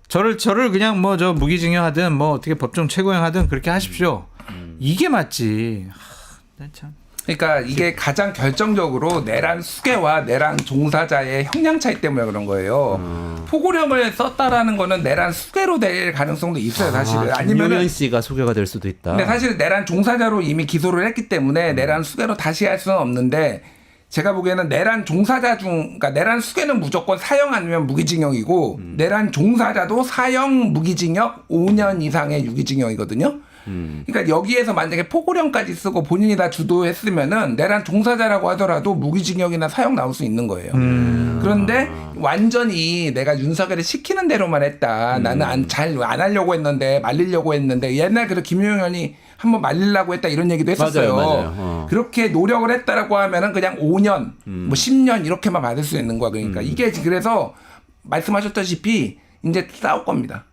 저를 그냥 뭐 저 무기징역하든 뭐 어떻게 법정 최고형하든 그렇게 하십시오. 이게 맞지. 참. 그러니까 이게 가장 결정적으로 내란 수괴와 내란 종사자의 형량 차이 때문에 그런 거예요. 포고령을 썼다라는 거는 내란 수괴로 될 가능성도 있어요, 사실은. 김용현 아니면은 씨가 소개가 될 수도 있다. 근데 사실 내란 종사자로 이미 기소를 했기 때문에 내란 수괴로 다시 할 수는 없는데 제가 보기에는 내란 종사자 그러니까 내란 수괴는 무조건 사형 아니면 무기징역이고 내란 종사자도 사형 무기징역 5년 이상의 유기징역이거든요. 그러니까 여기에서 만약에 포고령까지 쓰고 본인이 다 주도했으면은 내란 종사자라고 하더라도 무기징역이나 사형 나올 수 있는 거예요. 그런데 완전히 내가 윤석열이 시키는 대로만 했다. 나는 잘 안 하려고 했는데 말리려고 했는데 옛날 그래도 김용현이 한번 말리려고 했다 이런 얘기도 했었어요. 맞아요. 그렇게 노력을 했다라고 하면은 그냥 5년, 뭐 10년 이렇게만 받을 수 있는 거야. 그러니까 이게 그래서 말씀하셨다시피 이제 싸울 겁니다.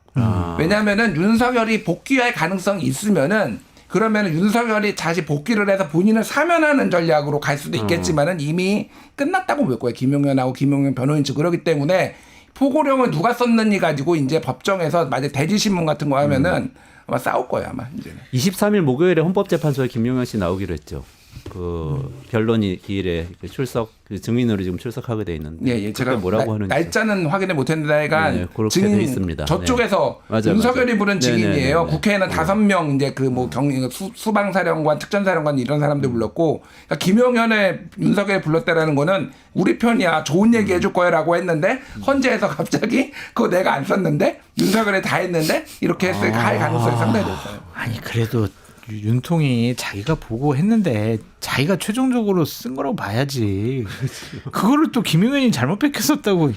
왜냐하면은 윤석열이 복귀할 가능성이 있으면은 그러면은 윤석열이 다시 복귀를 해서 본인을 사면하는 전략으로 갈 수도 있겠지만은 이미 끝났다고 볼 거예요. 김용현하고 김용현 변호인 측 그러기 때문에 포고령을 누가 썼는지 가지고 이제 법정에서 만약 대지신문 같은 거 하면은 아마 싸울 거예요 아마 이제는. 23일 목요일에 헌법재판소에 김용현 씨 나오기로 했죠. 그 변론이 기일에 출석 그 증인으로 지금 출석하게 돼 있는데 예, 제가 뭐라고 하는지 날짜는 확인을 못했는데 네, 그렇게 증인 돼 있습니다. 저쪽에서 네. 윤석열이 부른 증인이에요. 네네네네. 국회에는 5명 이제 그 뭐 수방사령관, 특전사령관 이런 사람들 불렀고 그러니까 김용현의 윤석열이 불렀다라는 거는 우리 편이야 좋은 얘기 해줄 거야라고 했는데 헌재에서 갑자기 그거 내가 안 썼는데 윤석열이 다 했는데 이렇게 했을 할 가능성이 상당히 높아요. 아니 그래도 윤통이 자기가 보고 했는데 자기가 최종적으로 쓴 거라고 봐야지. 그거를 또 김용현이 잘못 뺏겼었다고.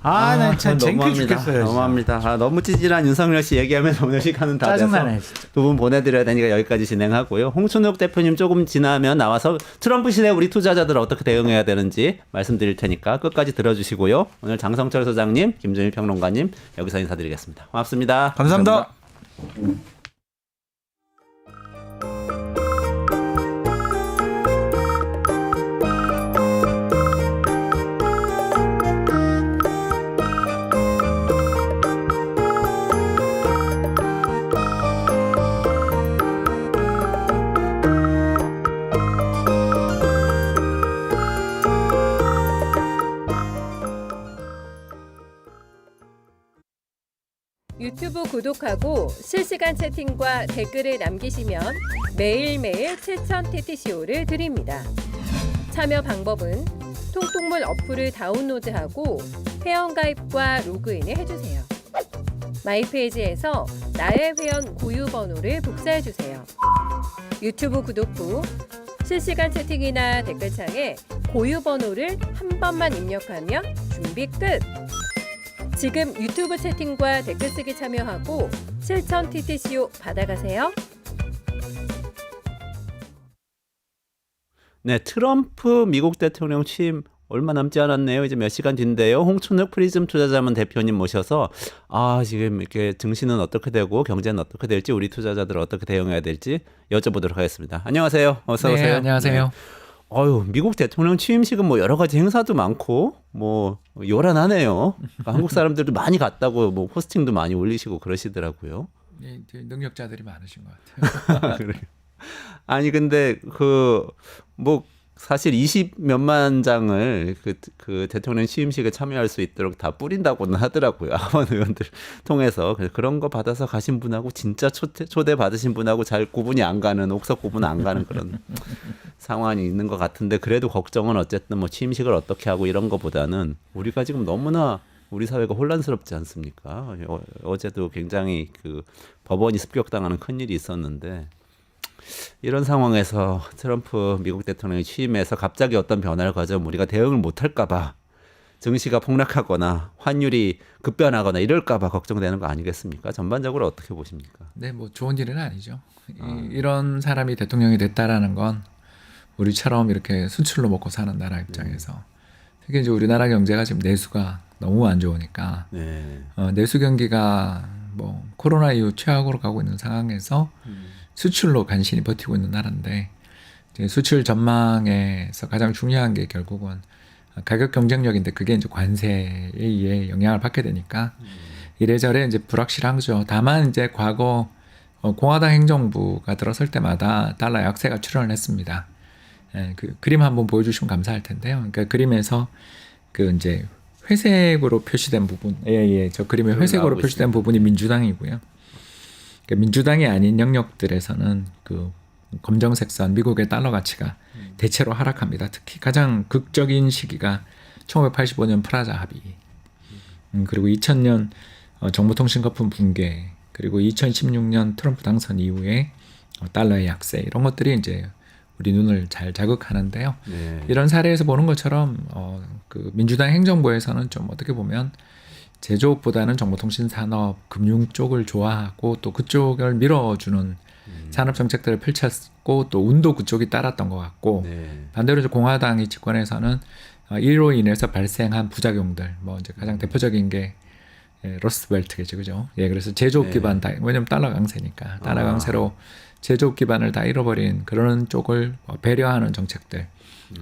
난 참 창피해 죽겠어요. 너무합니다. 너무 찌질한 윤석열 씨 얘기하면서 오늘 시간은 다 돼서 짜증나네. 두 분 보내드려야 되니까 여기까지 진행하고요. 홍춘욱 대표님 조금 지나면 나와서 트럼프 시대 우리 투자자들 어떻게 대응해야 되는지 말씀드릴 테니까 끝까지 들어주시고요. 오늘 장성철 소장님, 김준일 평론가님 여기서 인사드리겠습니다. 고맙습니다. 감사합니다. 유튜브 구독하고 실시간 채팅과 댓글을 남기시면 매일매일 7,000TTCO를 드립니다. 참여 방법은 통통물 어플을 다운로드하고 회원가입과 로그인을 해주세요. 마이페이지에서 나의 회원 고유 번호를 복사해주세요. 유튜브 구독 후 실시간 채팅이나 댓글창에 고유 번호를 한 번만 입력하면 준비 끝! 지금 유튜브 채팅과 댓글 쓰기 참여하고 7,000TTCO 받아가세요. 네, 트럼프 미국 대통령 취임 얼마 남지 않았네요. 이제 몇 시간 뒤인데요. 홍춘욱 프리즘 투자자문 대표님 모셔서 지금 이렇게 증시는 어떻게 되고 경제는 어떻게 될지 우리 투자자들은 어떻게 대응해야 될지 여쭤보도록 하겠습니다. 안녕하세요. 어서 오세요. 네, 안녕하세요. 네. 미국 대통령 취임식은 뭐 여러 가지 행사도 많고 뭐 요란하네요. 그러니까 한국 사람들도 많이 갔다고 뭐 포스팅도 많이 올리시고 그러시더라고요. 네, 능력자들이 많으신 것 같아요. 그래요. 아니 근데 뭐 사실 20몇만 장을 그 대통령 취임식에 참여할 수 있도록 다 뿌린다고는 하더라고요. 하원 의원들 통해서. 그래서 그런 거 받아서 가신 분하고 진짜 초대 받으신 분하고 잘 구분이 안 가는, 옥석 구분 안 가는 그런 상황이 있는 것 같은데 그래도 걱정은 어쨌든 뭐 취임식을 어떻게 하고 이런 거보다는 우리가 지금 너무나 우리 사회가 혼란스럽지 않습니까? 어제도 굉장히 그 법원이 습격당하는 큰일이 있었는데 이런 상황에서 트럼프 미국 대통령이 취임해서 갑자기 어떤 변화를 가져오면 우리가 대응을 못할까 봐 증시가 폭락하거나 환율이 급변하거나 이럴까 봐 걱정되는 거 아니겠습니까? 전반적으로 어떻게 보십니까? 네, 뭐 좋은 일은 아니죠. 이런 사람이 대통령이 됐다라는 건 우리처럼 이렇게 수출로 먹고 사는 나라 입장에서 특히 이제 우리나라 경제가 지금 내수가 너무 안 좋으니까 네. 내수 경기가 뭐 코로나 이후 최악으로 가고 있는 상황에서 수출로 간신히 버티고 있는 나라인데 이제 수출 전망에서 가장 중요한 게 결국은 가격 경쟁력인데 그게 이제 관세에 의해 영향을 받게 되니까 이래저래 이제 불확실하죠. 다만 이제 과거 공화당 행정부가 들어설 때마다 달러 약세가 출현을 했습니다. 그 그림 한번 보여주시면 감사할 텐데요. 그러니까 그림에서 그 이제 회색으로 표시된 부분, 저 그림에 회색으로 표시된 부분이 민주당이고요. 그러니까 민주당이 아닌 영역들에서는 그 검정색 선 미국의 달러 가치가 대체로 하락합니다. 특히 가장 극적인 시기가 1985년 프라자 합의, 그리고 2000년 정보통신 거품 붕괴, 그리고 2016년 트럼프 당선 이후에 달러의 약세 이런 것들이 이제 우리 눈을 잘 자극하는데요. 네. 이런 사례에서 보는 것처럼 그 민주당 행정부에서는 좀 어떻게 보면 제조업보다는 정보통신 산업, 금융 쪽을 좋아하고 또 그쪽을 밀어주는 산업 정책들을 펼쳤고 또 운도 그쪽이 따랐던 것 같고 네. 반대로 이제 공화당이 집권해서는 이로 인해서 발생한 부작용들, 뭐 이제 가장 대표적인 게 러스트벨트겠죠, 그죠? 그래서 제조업 기반 다 왜냐면 달러 강세니까 달러 강세로 제조업 기반을 다 잃어버린 그런 쪽을 배려하는 정책들.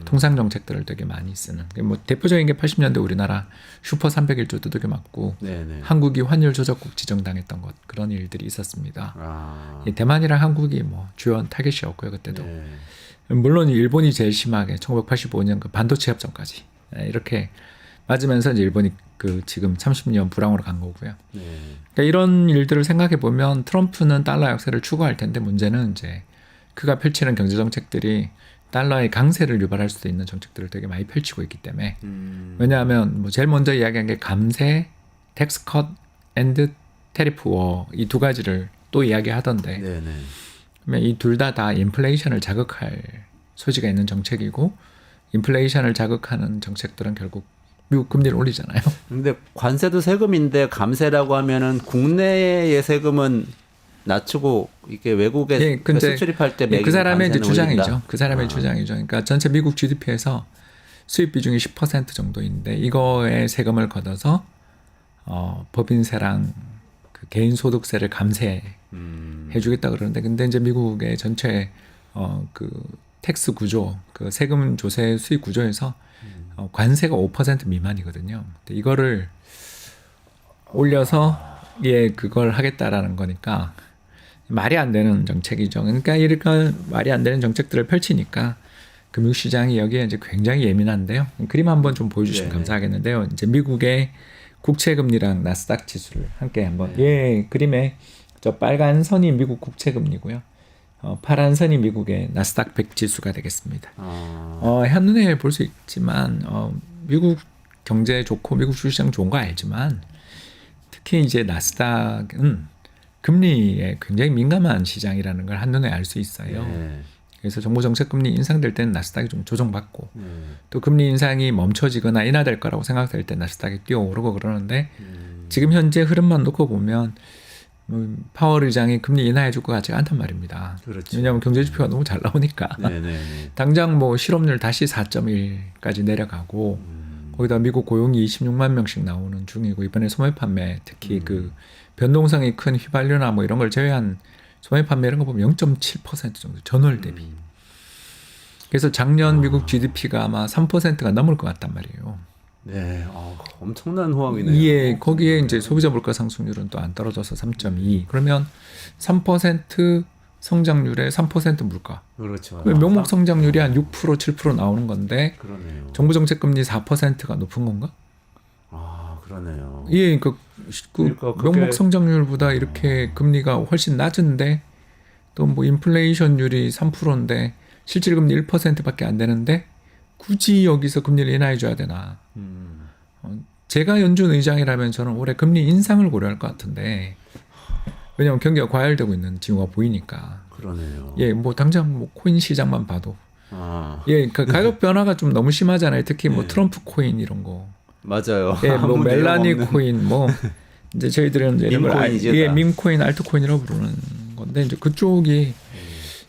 통상 정책들을 되게 많이 쓰는. 뭐 대표적인 게 80년대 우리나라 슈퍼 301조 두들겨 맞고 네네. 한국이 환율 조작국 지정당했던 것 그런 일들이 있었습니다. 대만이랑 한국이 뭐 주요 타겟이었고요 그때도. 네. 물론 일본이 제일 심하게 1985년 그 반도체 협정까지 이렇게 맞으면서 이제 일본이 그 지금 30년 불황으로 간 거고요. 네. 그러니까 이런 일들을 생각해 보면 트럼프는 달러 약세를 추구할 텐데 문제는 이제 그가 펼치는 경제 정책들이 달러의 강세를 유발할 수도 있는 정책들을 되게 많이 펼치고 있기 때문에 왜냐하면 뭐 제일 먼저 이야기한 게 감세, 텍스 컷 앤드 테리프 워 이 두 가지를 또 이야기하던데 네네. 그러면 이 둘 다 인플레이션을 자극할 소지가 있는 정책이고 인플레이션을 자극하는 정책들은 결국 미국 금리를 올리잖아요. 근데 관세도 세금인데 감세라고 하면은 국내의 세금은 낮추고 이게 외국에 수출입할 때 그 사람의 이제 주장이죠. 올린다? 그 사람의 주장이죠. 그러니까 전체 미국 GDP에서 수입 비중이 10% 정도인데 이거에 세금을 걷어서 법인세랑 그 개인소득세를 감세해주겠다 그러는데 근데 이제 미국의 전체 그 텍스 구조, 그 세금 조세 수입 구조에서 관세가 5% 미만이거든요. 근데 이거를 올려서 그걸 하겠다라는 거니까 말이 안 되는 정책이죠. 그러니까 이렇게 말이 안 되는 정책들을 펼치니까 금융시장이 여기에 이제 굉장히 예민한데요. 그림 한번 좀 보여주시면 감사하겠는데요. 이제 미국의 국채 금리랑 나스닥 지수를 함께 한번 그림에 저 빨간 선이 미국 국채 금리고요. 파란 선이 미국의 나스닥 100 지수가 되겠습니다. 한눈에 볼 수 있지만 미국 경제 좋고 미국 주식시장 좋은 거 알지만 특히 이제 나스닥은 금리에 굉장히 민감한 시장이라는 걸 한눈에 알 수 있어요. 그래서 정부 정책 금리 인상될 때는 나스닥이 좀 조정받고 또 금리 인상이 멈춰지거나 인하될 거라고 생각될 때 나스닥이 뛰어오르고 그러는데 지금 현재 흐름만 놓고 보면 파월 의장이 금리 인하해 줄 것 같지가 않단 말입니다. 그렇죠. 왜냐하면 경제 지표가 너무 잘 나오니까. 당장 뭐 실업률 다시 4.1까지 내려가고 거기다 미국 고용이 26만 명씩 나오는 중이고 이번에 소매 판매 특히 그 변동성이 큰 휘발유나 뭐 이런 걸 제외한 소매 판매 이런 거 보면 0.7% 정도 전월 대비. 그래서 작년 미국 GDP가 아마 3%가 넘을 것 같단 말이에요. 네, 엄청난 호황이네요. 예, 거기에 이제 소비자 물가 상승률은 또 안 떨어져서 3.2. 그러면 3% 성장률에 3% 물가. 그렇죠. 명목 성장률이 한 6%, 7% 나오는 건데 그러네요. 정부 정책 금리 4%가 높은 건가? 그러네요. 예, 그러니까 그게- 명목 성장률보다 이렇게 금리가 훨씬 낮은데 또 뭐 인플레이션율이 3%인데 실질 금리 1%밖에 안 되는데 굳이 여기서 금리를 인하해 줘야 되나? 제가 연준 의장이라면 저는 올해 금리 인상을 고려할 것 같은데 왜냐하면 경기가 과열되고 있는 징후가 보이니까. 그러네요. 예, 뭐 당장 뭐 코인 시장만 봐도 예, 그 가격 변화가 좀 너무 심하잖아요. 특히 뭐 트럼프 코인 이런 거. 맞아요. 예, 뭐 아무 멜라니 내용 없는- 코인 뭐 이제 저희들은 이제 이런 걸 밈코인이죠, 예, 다. 밈코인, 알트코인이라고 부르는 건데 이제 그쪽이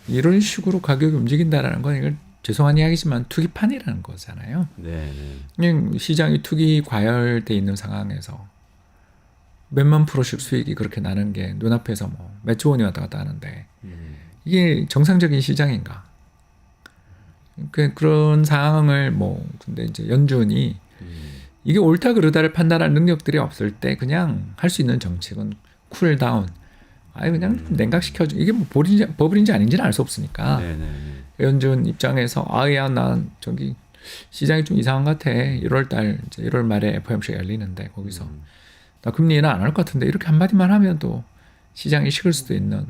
이런 식으로 가격이 움직인다라는 건 이걸 죄송한 이야기지만 투기판이라는 거잖아요. 네. 그냥 시장이 투기 과열돼 있는 상황에서 몇만 프로씩 수익이 그렇게 나는 게 눈앞에서 뭐 몇 조 원이 왔다 갔다 하는데 이게 정상적인 시장인가? 그런 상황을 뭐 근데 이제 연준이 이게 옳다 그르다를 판단할 능력들이 없을 때 그냥 할 수 있는 정책은 쿨다운. 그냥 좀 냉각시켜줘. 이게 뭐 버블인지 아닌지는 알 수 없으니까. 연준 입장에서 난 저기 시장이 좀 이상한 것 같아. 1월달 이제 1월 말에 FOMC가 열리는데 거기서 나 금리 인하 안 할 것 같은데 이렇게 한마디만 하면 또 시장이 식을 수도 있는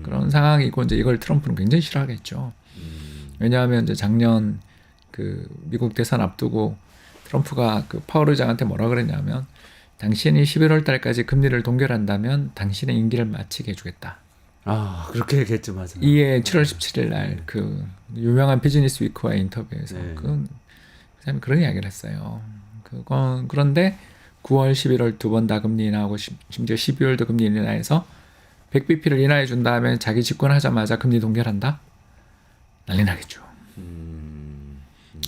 그런 상황이고 이제 이걸 트럼프는 굉장히 싫어하겠죠. 왜냐하면 이제 작년 그 미국 대선 앞두고 트럼프가 그 파월 의장한테 뭐라 그랬냐면 당신이 11월 달까지 금리를 동결한다면 당신의 임기를 마치게 해주겠다. 그렇게 얘기했죠, 맞아요. 이에 7월 17일 날 그 유명한 비즈니스 위크와의 인터뷰에서 그 사람이 그런 이야기를 했어요. 그런데 9월, 11월 두 번 다 금리 인하하고 심지어 12월도 금리 인하해서 100bp를 인하해 준 다음에 자기 집권하자마자 금리 동결한다? 난리 나겠죠.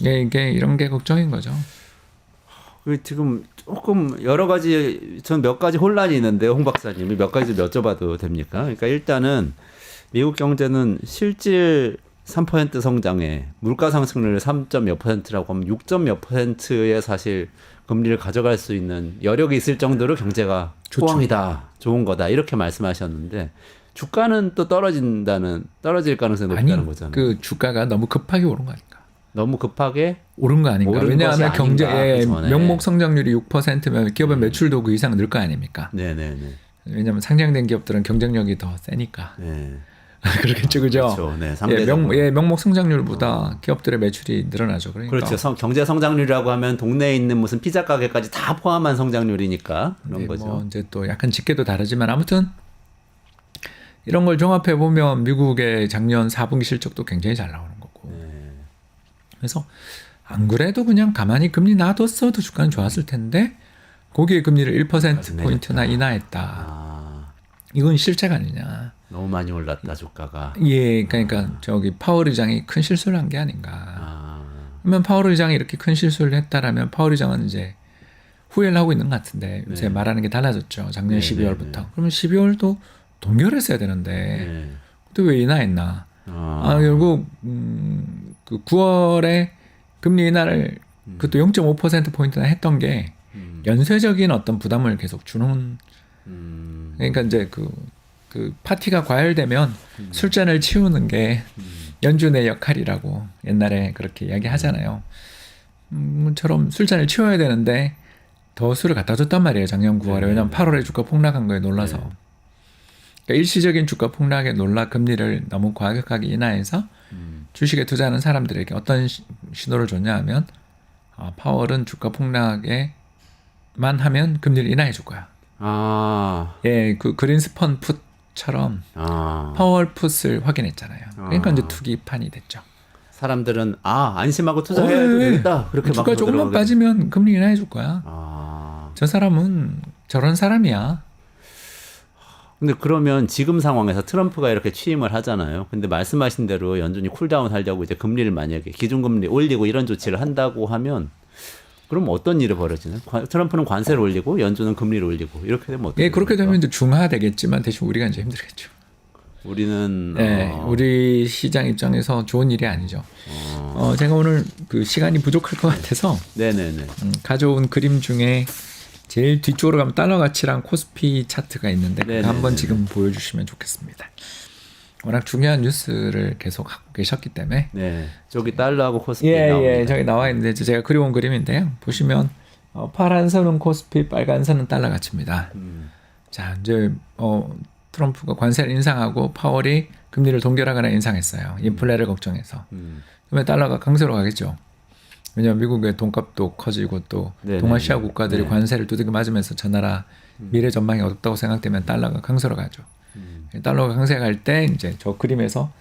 이게 이런 게 걱정인 거죠. 지금 조금 여러 가지 전 몇 가지 혼란이 있는데 홍 박사님이 몇 가지 좀 여쭤봐도 됩니까? 그러니까 일단은 미국 경제는 실질 3% 성장에 물가 상승률 3.몇 %라고 하면 6.몇 %의 사실 금리를 가져갈 수 있는 여력이 있을 정도로 경제가 호황이다, 좋은 거다 이렇게 말씀하셨는데 주가는 또 떨어질 가능성이 높다는 거잖아요. 그 주가가 너무 급하게 오른 거 아닌가? 너무 급하게 오른 거 아닌가? 오른 왜냐하면 것이 아닌가, 경제의 그 전에. 명목 성장률이 6%면 기업의 매출도 그 이상 늘 거 아닙니까? 네네네. 왜냐하면 상장된 기업들은 경쟁력이 더 세니까. 네. 그렇겠죠, 그죠? 그렇죠. 네, 상대적으로. 명목 성장률보다 기업들의 매출이 늘어나죠. 그러니까. 그렇죠. 경제 성장률이라고 하면 동네에 있는 무슨 피자 가게까지 다 포함한 성장률이니까 그런 거죠. 뭐 이제 또 약간 집계도 다르지만 아무튼 이런 걸 종합해 보면 미국의 작년 4분기 실적도 굉장히 잘 나오는 거고. 그래서 안 그래도 그냥 가만히 금리 놔뒀어도 주가는 좋았을 텐데 거기에 금리를 1%포인트나 인하했다. 이건 실책 아니냐. 너무 많이 올랐다 주가가. 예, 그러니까 저기 파월 의장이 큰 실수를 한 게 아닌가. 그러면 파월 의장이 이렇게 큰 실수를 했다라면 파월 의장은 이제 후회를 하고 있는 것 같은데 요새 말하는 게 달라졌죠. 작년 12월부터. 그러면 12월도 동결했어야 되는데 또 왜 인하했나? 결국 그 9월에 금리 인하를 그것도 0.5% 포인트나 했던 게 연쇄적인 어떤 부담을 계속 주는. 그러니까 이제 그 파티가 과열되면 술잔을 치우는 게 연준의 역할이라고 옛날에 그렇게 이야기하잖아요. 처럼 술잔을 치워야 되는데 더 수를 갖다 줬단 말이에요. 작년 9월에. 네. 왜냐하면 8월에 주가 폭락한 거에 놀라서. 네. 그러니까 일시적인 주가 폭락에 놀라 금리를 너무 과격하게 인하해서 주식에 투자하는 사람들에게 어떤 신호를 줬냐 하면 파월은 주가 폭락에만 하면 금리를 인하해 줄 거야. 아, 예, 그 그린스펀 풋처럼 아. 파월 풋을 확인했잖아요. 그러니까 이제 투기판이 됐죠. 사람들은 안심하고 투자해도 되겠다. 그렇게 막 주가 조금만 들어가게 빠지면 금리 인하해 줄 거야. 아. 저 사람은 저런 사람이야. 근데 그러면 지금 상황에서 트럼프가 이렇게 취임을 하잖아요. 근데 말씀하신 대로 연준이 쿨다운 하려고 이제 금리를 만약에 기준금리 올리고 이런 조치를 한다고 하면 그럼 어떤 일이 벌어지나요? 트럼프는 관세를 올리고 연준은 금리를 올리고 이렇게 되면 어떻게 예, 그렇게 됩니까? 되면 이제 중화되겠지만 대신 우리가 이제 힘들겠죠. 우리는 네, 우리 시장 입장에서 좋은 일이 아니죠. 제가 오늘 그 시간이 부족할 것 같아서 네네네. 가져온 그림 중에 제일 뒤쪽으로 가면 달러 가치랑 코스피 차트가 있는데 네네네. 그거 한번 지금 보여주시면 좋겠습니다. 워낙 중요한 뉴스를 계속 갖고 계셨기 때문에 네, 저기 달러하고 코스피 나옵니다. 예, 저기 나와 있는데 제가 그려온 그림인데요. 보시면 파란 선은 코스피, 빨간 선은 달러 가치입니다. 자, 이제 트럼프가 관세를 인상하고 파월이 금리를 동결하거나 인상했어요. 인플레를 걱정해서. 그러면 달러가 강세로 가겠죠. 왜냐하면 미국의 돈값도 커지고 또 네네. 동아시아 국가들이 네. 관세를 두들겨 맞으면서 저 나라 미래 전망이 어둡다고 생각되면 달러가 강세로 가죠. 달러가 강세 갈 때 이제 저 그림에서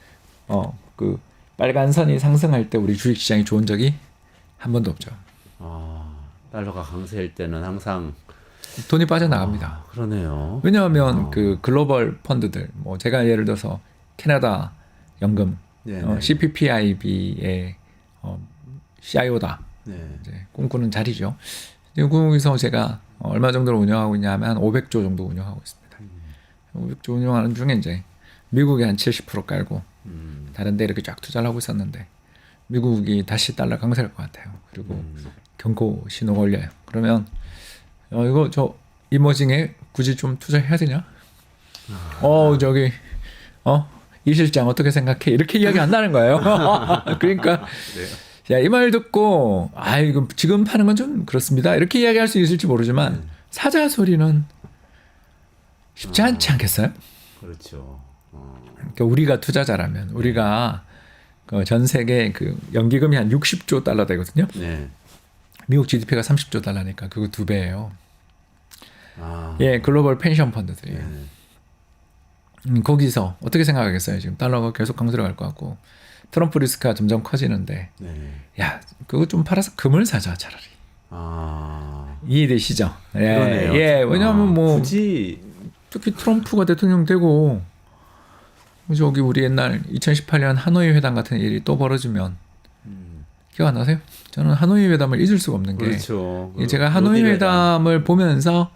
그 빨간 선이 상승할 때 우리 주식 시장이 좋은 적이 한 번도 없죠. 달러가 강세일 때는 항상 돈이 빠져나갑니다. 그러네요. 왜냐하면 그 글로벌 펀드들 뭐 제가 예를 들어서 캐나다 연금 네네. CPPIB의 CIO다 네. 이제 꿈꾸는 자리죠. 거기서 제가 얼마 정도로 운영하고 있냐면 한 500조 정도 운영하고 있습니다. 500조 운영하는 중에 이제 미국에 한 70% 깔고 다른 데 이렇게 쫙 투자를 하고 있었는데 미국이 다시 달러 강세할 것 같아요. 그리고 경고 신호가 올려요. 그러면 이거 저 이머징에 굳이 좀 투자해야 되냐? 저기 이 실장 어떻게 생각해? 이렇게 이야기 안 나는 거예요. 그러니까 야, 이 말 듣고 이거 지금 파는 건 좀 그렇습니다. 이렇게 이야기할 수 있을지 모르지만 사자 소리는 쉽지 않지 않겠어요? 그렇죠. 그러니까 우리가 투자자라면 우리가 전 세계 그 연기금이 한 60조 달러 되거든요. 네. 미국 GDP가 30조 달러니까 그거 2배예요. 아, 예, 글로벌 펜션 펀드들이에요. 네. 거기서 어떻게 생각하겠어요? 지금 달러가 계속 강세로 갈 것 같고 트럼프 리스크가 점점 커지는데 네. 야, 그거 좀 팔아서 금을 사자 차라리. 이해되시죠? 예, 그러네요. 예, 왜냐하면 뭐 굳이 특히 트럼프가 대통령 되고 저기 우리 옛날 2018년 하노이 회담 같은 일이 또 벌어지면 기억 안 나세요? 저는 하노이 회담을 잊을 수가 없는 게 그렇죠. 제가 하노이 회담을 보면서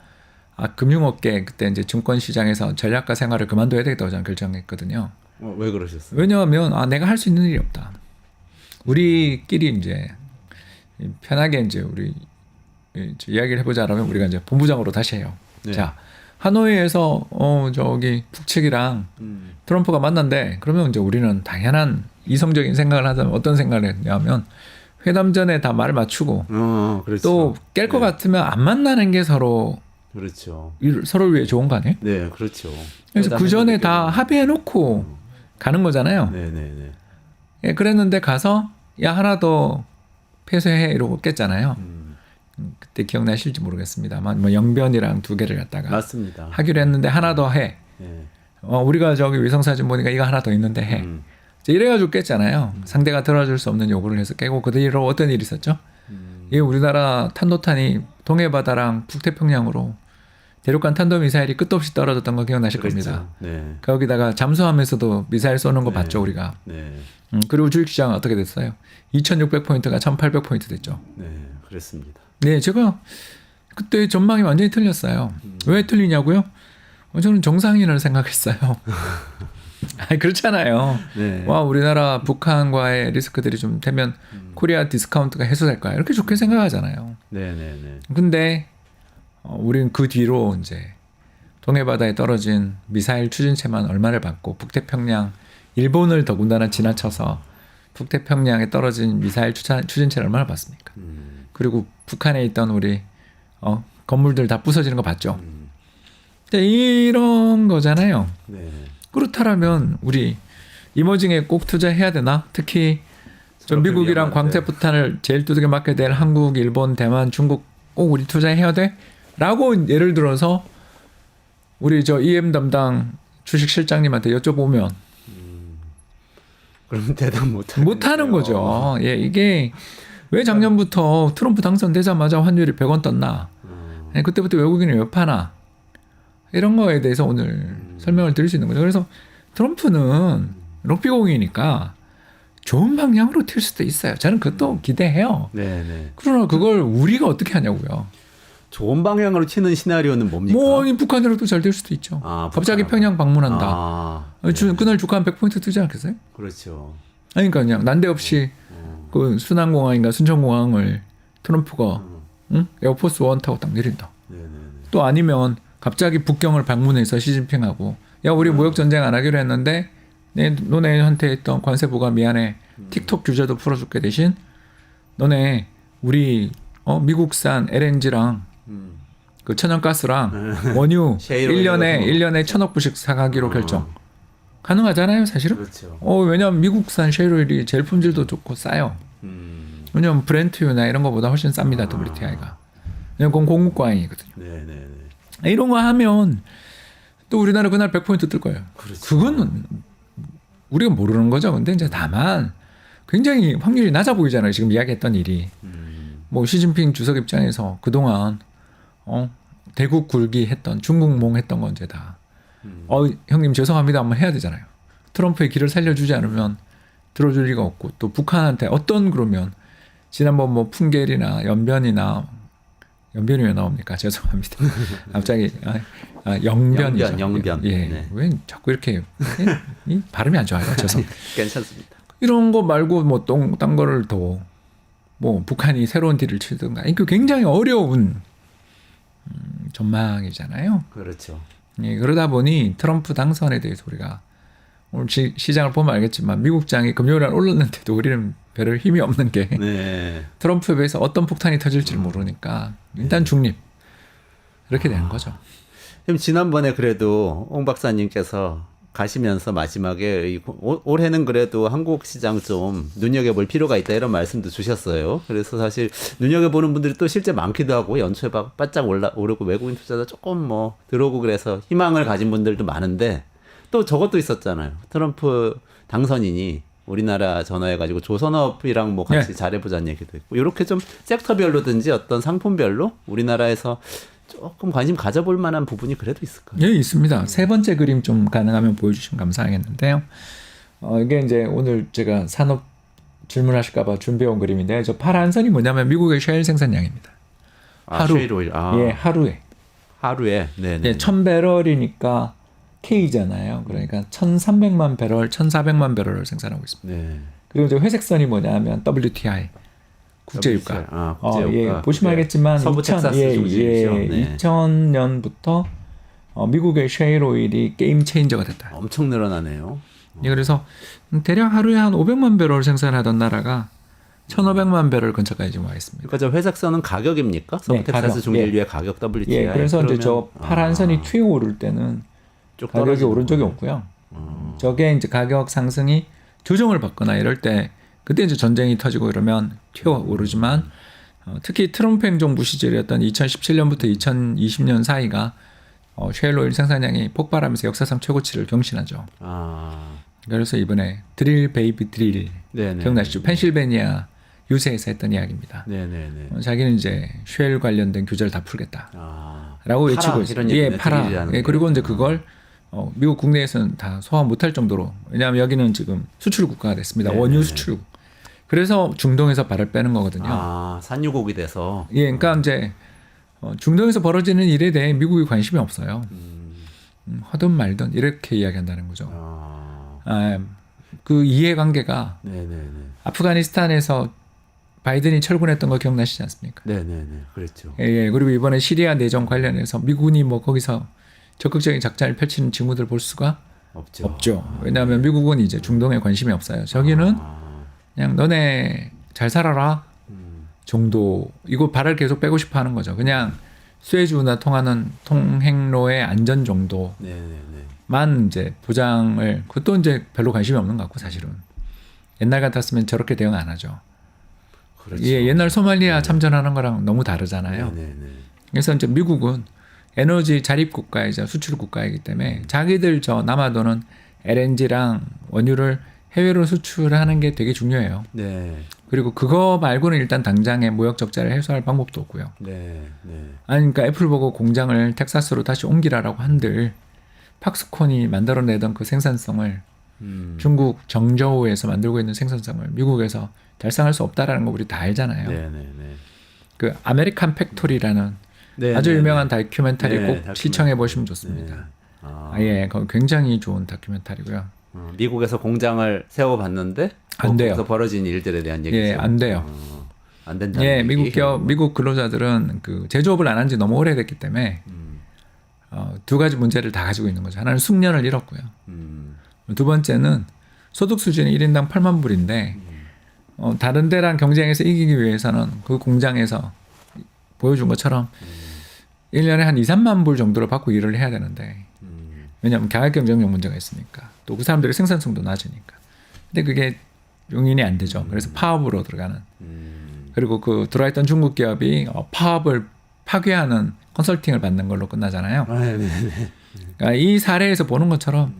금융업계 그때 이제 증권시장에서 전략가 생활을 그만둬야 되겠다고 저는 결정했거든요. 왜 그러셨어요? 왜냐하면 내가 할 수 있는 일이 없다. 우리끼리 이제 편하게 이제 우리 이야기를 해보자라면 우리가 이제 본부장으로 다시 해요. 네. 자, 하노이에서 저기 북측이랑 트럼프가 만난대. 그러면 이제 우리는 당연한 이성적인 생각을 하자면 어떤 생각을 했냐면 회담 전에 다 말 맞추고 그렇죠. 또 깰 것 같으면 안 만나는 게 서로를 그렇죠. 위해 좋은 거 아니에요? 네, 그렇죠. 그래서 그 전에 다 합의해놓고 가는 거잖아요. 네네네. 예, 그랬는데 가서 야 하나 더 폐쇄해 이러고 깼잖아요. 그때 기억나실지 모르겠습니다만 뭐 영변이랑 2개를 갖다가 맞습니다. 하기로 했는데 하나 더 해. 네. 우리가 저기 위성사진 보니까 이거 하나 더 있는데 해. 이제 이래가지고 깼잖아요. 상대가 들어줄 수 없는 요구를 해서 깨고 그 뒤로 어떤 일이 있었죠? 이 우리나라 탄도탄이 동해바다랑 북태평양으로 대륙간 탄도미사일이 끝도 없이 떨어졌던 거 기억나실 그랬죠. 겁니다. 네. 거기다가 잠수하면서도 미사일 쏘는 거 네. 봤죠 우리가. 네. 그리고 주식시장은 어떻게 됐어요? 2600포인트가 1800포인트 됐죠. 네. 그랬습니다. 네, 제가 그때 전망이 완전히 틀렸어요. 왜 틀리냐고요? 저는 정상인을 생각했어요. 그렇잖아요. 네. 와, 우리나라 북한과의 리스크들이 좀 되면 코리아 디스카운트가 해소될 거야. 이렇게 좋게 생각하잖아요. 네네네. 근데 우리는 그 뒤로 이제 동해바다에 떨어진 미사일 추진체만 얼마를 받고 북태평양 일본을 더군다나 지나쳐서 북태평양에 떨어진 미사일 추진체를 얼마나 받습니까? 그리고 북한에 있던 우리 건물들 다 부서지는 거 봤죠. 근데 이런 거잖아요. 네. 그렇다면 우리 이머징에 꼭 투자해야 되나? 특히 좀 그렇게 미국이랑 위험한데. 광태포탄을 제일 두들겨 맞게 될 한국, 일본, 대만, 중국 꼭 우리 투자해야 돼? 라고 예를 들어서 우리 저 EM 담당 주식실장님한테 여쭤보면 그럼 대답 못하는 거죠. 예, 이게 왜 작년부터 트럼프 당선되자마자 환율이 100원 떴나? 아니, 그때부터 외국인이 왜 파나? 이런 거에 대해서 오늘 설명을 드릴 수 있는 거죠. 그래서 트럼프는 럭비공이니까 좋은 방향으로 튈 수도 있어요. 저는 그것도 기대해요. 네네. 그러나 그걸 우리가 어떻게 하냐고요. 좋은 방향으로 치는 시나리오는 뭡니까? 뭐 이 북한으로도 잘 될 수도 있죠. 아, 갑자기 북한하고. 평양 방문한다. 아, 그날 주가 한 100포인트 뜨지 않겠어요? 그렇죠. 아니, 그러니까 그냥 난데없이 그 순안공항인가 순천공항을 트럼프가 에어포스 원 타고 딱 내린다. 네네네. 또 아니면 갑자기 북경을 방문해서 시진핑하고 야 우리 무역 전쟁 안 하기로 했는데 너네한테 했던 관세 부과 미안해. 틱톡 규제도 풀어줄게 대신 너네 우리 미국산 LNG랑 그 천연가스랑 원유 셰일 1년에 오일 1년에 1,000억 불씩 사가기로 결정. 가능하잖아요, 사실은. 그렇죠. 왜냐면 미국산 셰일오일이 제일 품질도 좋고 싸요. 왜냐면 브렌트유나 이런 거보다 훨씬 쌉니다, WTI가. 왜냐면 그건 공급과잉이거든요. 네네네. 이런 거 하면 또 우리나라 그날 100포인트 뜰 거예요. 그렇죠. 그건 우리가 모르는 거죠. 근데 이제 다만 굉장히 확률이 낮아 보이잖아요. 지금 이야기했던 일이. 뭐 시진핑 주석 입장에서 그동안 대국 굴기 했던 중국몽 했던 건 이제 다 형님 죄송합니다 한번 해야 되잖아요. 트럼프의 길을 살려주지 않으면 들어줄 리가 없고 또 북한한테 그러면 지난번 뭐 풍계리나 연변이 왜 나옵니까? 죄송합니다. 갑자기 영변이죠. 영변. 예, 네. 왜 자꾸 이렇게 이 발음이 안 좋아요. 죄송. 괜찮습니다. 이런 거 말고 뭐 딴 거를 더 뭐 북한이 새로운 딜을 치든가 이거 굉장히 어려운 전망이잖아요. 그렇죠. 예, 그러다 보니 트럼프 당선에 대해서 우리가 오늘 시장을 보면 알겠지만 미국장이 금요일날 올랐는데도 우리는 별 힘이 없는 게 네. 트럼프에 비해서 어떤 폭탄이 터질지를 모르니까 일단 중립 이렇게 되는 거죠. 그럼 지난번에 그래도 옹 박사님께서 가시면서 마지막에 올해는 그래도 한국 시장 좀 눈여겨볼 필요가 있다 이런 말씀도 주셨어요. 그래서 사실 눈여겨보는 분들이 또 실제 많기도 하고 연초에 바짝 오르고 외국인 투자자 조금 뭐 들어오고 그래서 희망을 가진 분들도 많은데 또 저것도 있었잖아요. 트럼프 당선인이 우리나라 전화해가지고 조선업이랑 뭐 같이 네. 잘해보자는 얘기도 있고 이렇게 좀 섹터별로든지 어떤 상품별로 우리나라에서 조금 관심 가져볼 만한 부분이 그래도 있을까요? 예, 있습니다. 세 번째 그림 좀 가능하면 보여주시면 감사하겠는데요. 이게 이제 오늘 제가 산업 질문하실까봐 준비해온 그림인데 저 파란 선이 뭐냐면 미국의 셰일 생산량입니다. 하루. 셰일 오일. 예, 하루에. 하루에. 네네. 예, 1000배럴이니까 K잖아요. 그러니까 1300만 배럴, 1400만 배럴을 생산하고 있습니다. 네. 그리고 이제 회색선이 뭐냐면 WTI. 국제유가. 국제유가. 예, 보시면 알겠지만 서부 텍사스 중심이죠. 네. 2000년부터 미국의 셰일 오일이 게임 체인저가 됐다. 엄청 늘어나네요. 예, 그래서 대략 하루에 한 500만 배럴 생산하던 나라가 1,500만 배럴 근처까지 지금 와 있습니다. 그러니까 저 회색선은 가격입니까? 서부 네, 텍사스 가격. 중진류의 가격 WTI. 예, 그래서 이제 저 그러면- 파란 선이 튀어 오를 때는 쭉 가격이 떨어지는 오른 적이 거예요. 없고요. 저게 이제 가격 상승이 조정을 받거나 이럴 때 그때 이제 전쟁이 터지고 이러면 튀어 오르지만 특히 트럼프 행정부 시절이었던 2017년부터 2020년 사이가 셰일 오일 생산량이 폭발하면서 역사상 최고치를 경신하죠. 그래서 이번에 드릴 베이비 드릴 네네. 기억나시죠? 펜실베니아 유세에서 했던 이야기입니다. 네네네. 자기는 이제 셰일 관련된 규제를 다 풀겠다. 라고 팔아, 외치고 있어요. 이런 예, 얘기네, 팔아. 드릴이라는 예, 게. 그리고 이제 그걸 미국 국내에서는 다 소화 못할 정도로 왜냐하면 여기는 지금 수출 국가가 됐습니다. 네네. 원유 수출국. 그래서 중동에서 발을 빼는 거거든요. 산유국이 돼서. 예, 그러니까 이제 중동에서 벌어지는 일에 대해 미국이 관심이 없어요. 하든 말든 이렇게 이야기한다는 거죠. 그 이해관계가 네네네. 아프가니스탄에서 바이든이 철군했던 거 기억나시지 않습니까? 네네네. 그랬죠. 예, 그리고 이번에 시리아 내전 관련해서 미군이 뭐 거기서 적극적인 작전을 펼치는 징후들 볼 수가 없죠. 왜냐하면 미국은 이제 중동에 관심이 없어요. 저기는 그냥 너네 잘 살아라 정도. 이거 발을 계속 빼고 싶어 하는 거죠. 그냥 수에즈 운하 통하는 통행로의 안전 정도만 네네네. 이제 보장을 그것도 이제 별로 관심이 없는 것 같고 사실은 옛날 같았으면 저렇게 대응 안 하죠. 그렇죠. 예, 옛날 소말리아 참전하는 거랑 너무 다르잖아요. 네네네. 그래서 이제 미국은 에너지 자립 국가이자 수출 국가이기 때문에 자기들 저 남아도는 LNG랑 원유를 해외로 수출하는 게 되게 중요해요. 네. 그리고 그거 말고는 일단 당장의 무역 적자를 해소할 방법도 없고요. 네. 네. 아니 그러니까 애플 보고 공장을 텍사스로 다시 옮기라라고 한들 팍스콘이 만들어내던 그 생산성을 중국 정저우에서 만들고 있는 생산성을 미국에서 달성할 수 없다라는 거 우리 다 알잖아요. 네네네. 그 아메리칸 팩토리라는 네, 아주 네, 유명한 네. 다큐멘터리 네, 꼭 다큐멘터리. 시청해 보시면 좋습니다. 네. 아, 예, 그거 굉장히 좋은 다큐멘터리고요. 미국에서 공장을 세워봤는데 안 돼요. 거기서 벌어진 일들에 대한 얘기죠. 예, 안 돼요. 안 된다는 예, 얘기. 미국 근로자들은 그 제조업을 안 한 지 너무 오래됐기 때문에 두 가지 문제를 다 가지고 있는 거죠. 하나는 숙련을 잃었고요. 두 번째는 소득 수준이 1인당 8만 불인데 다른 데랑 경쟁해서 이기기 위해서는 그 공장에서 보여준 것처럼 1년에 한 2, 3만 불 정도를 받고 일을 해야 되는데 왜냐하면 가격 경쟁력 문제가 있으니까 또 그 사람들의 생산성도 낮으니까 근데 그게 용인이 안 되죠. 그래서 파업으로 들어가는 그리고 그 들어있던 중국 기업이 파업을 파괴하는 컨설팅을 받는 걸로 끝나잖아요. 아, 네네. 그러니까 이 사례에서 보는 것처럼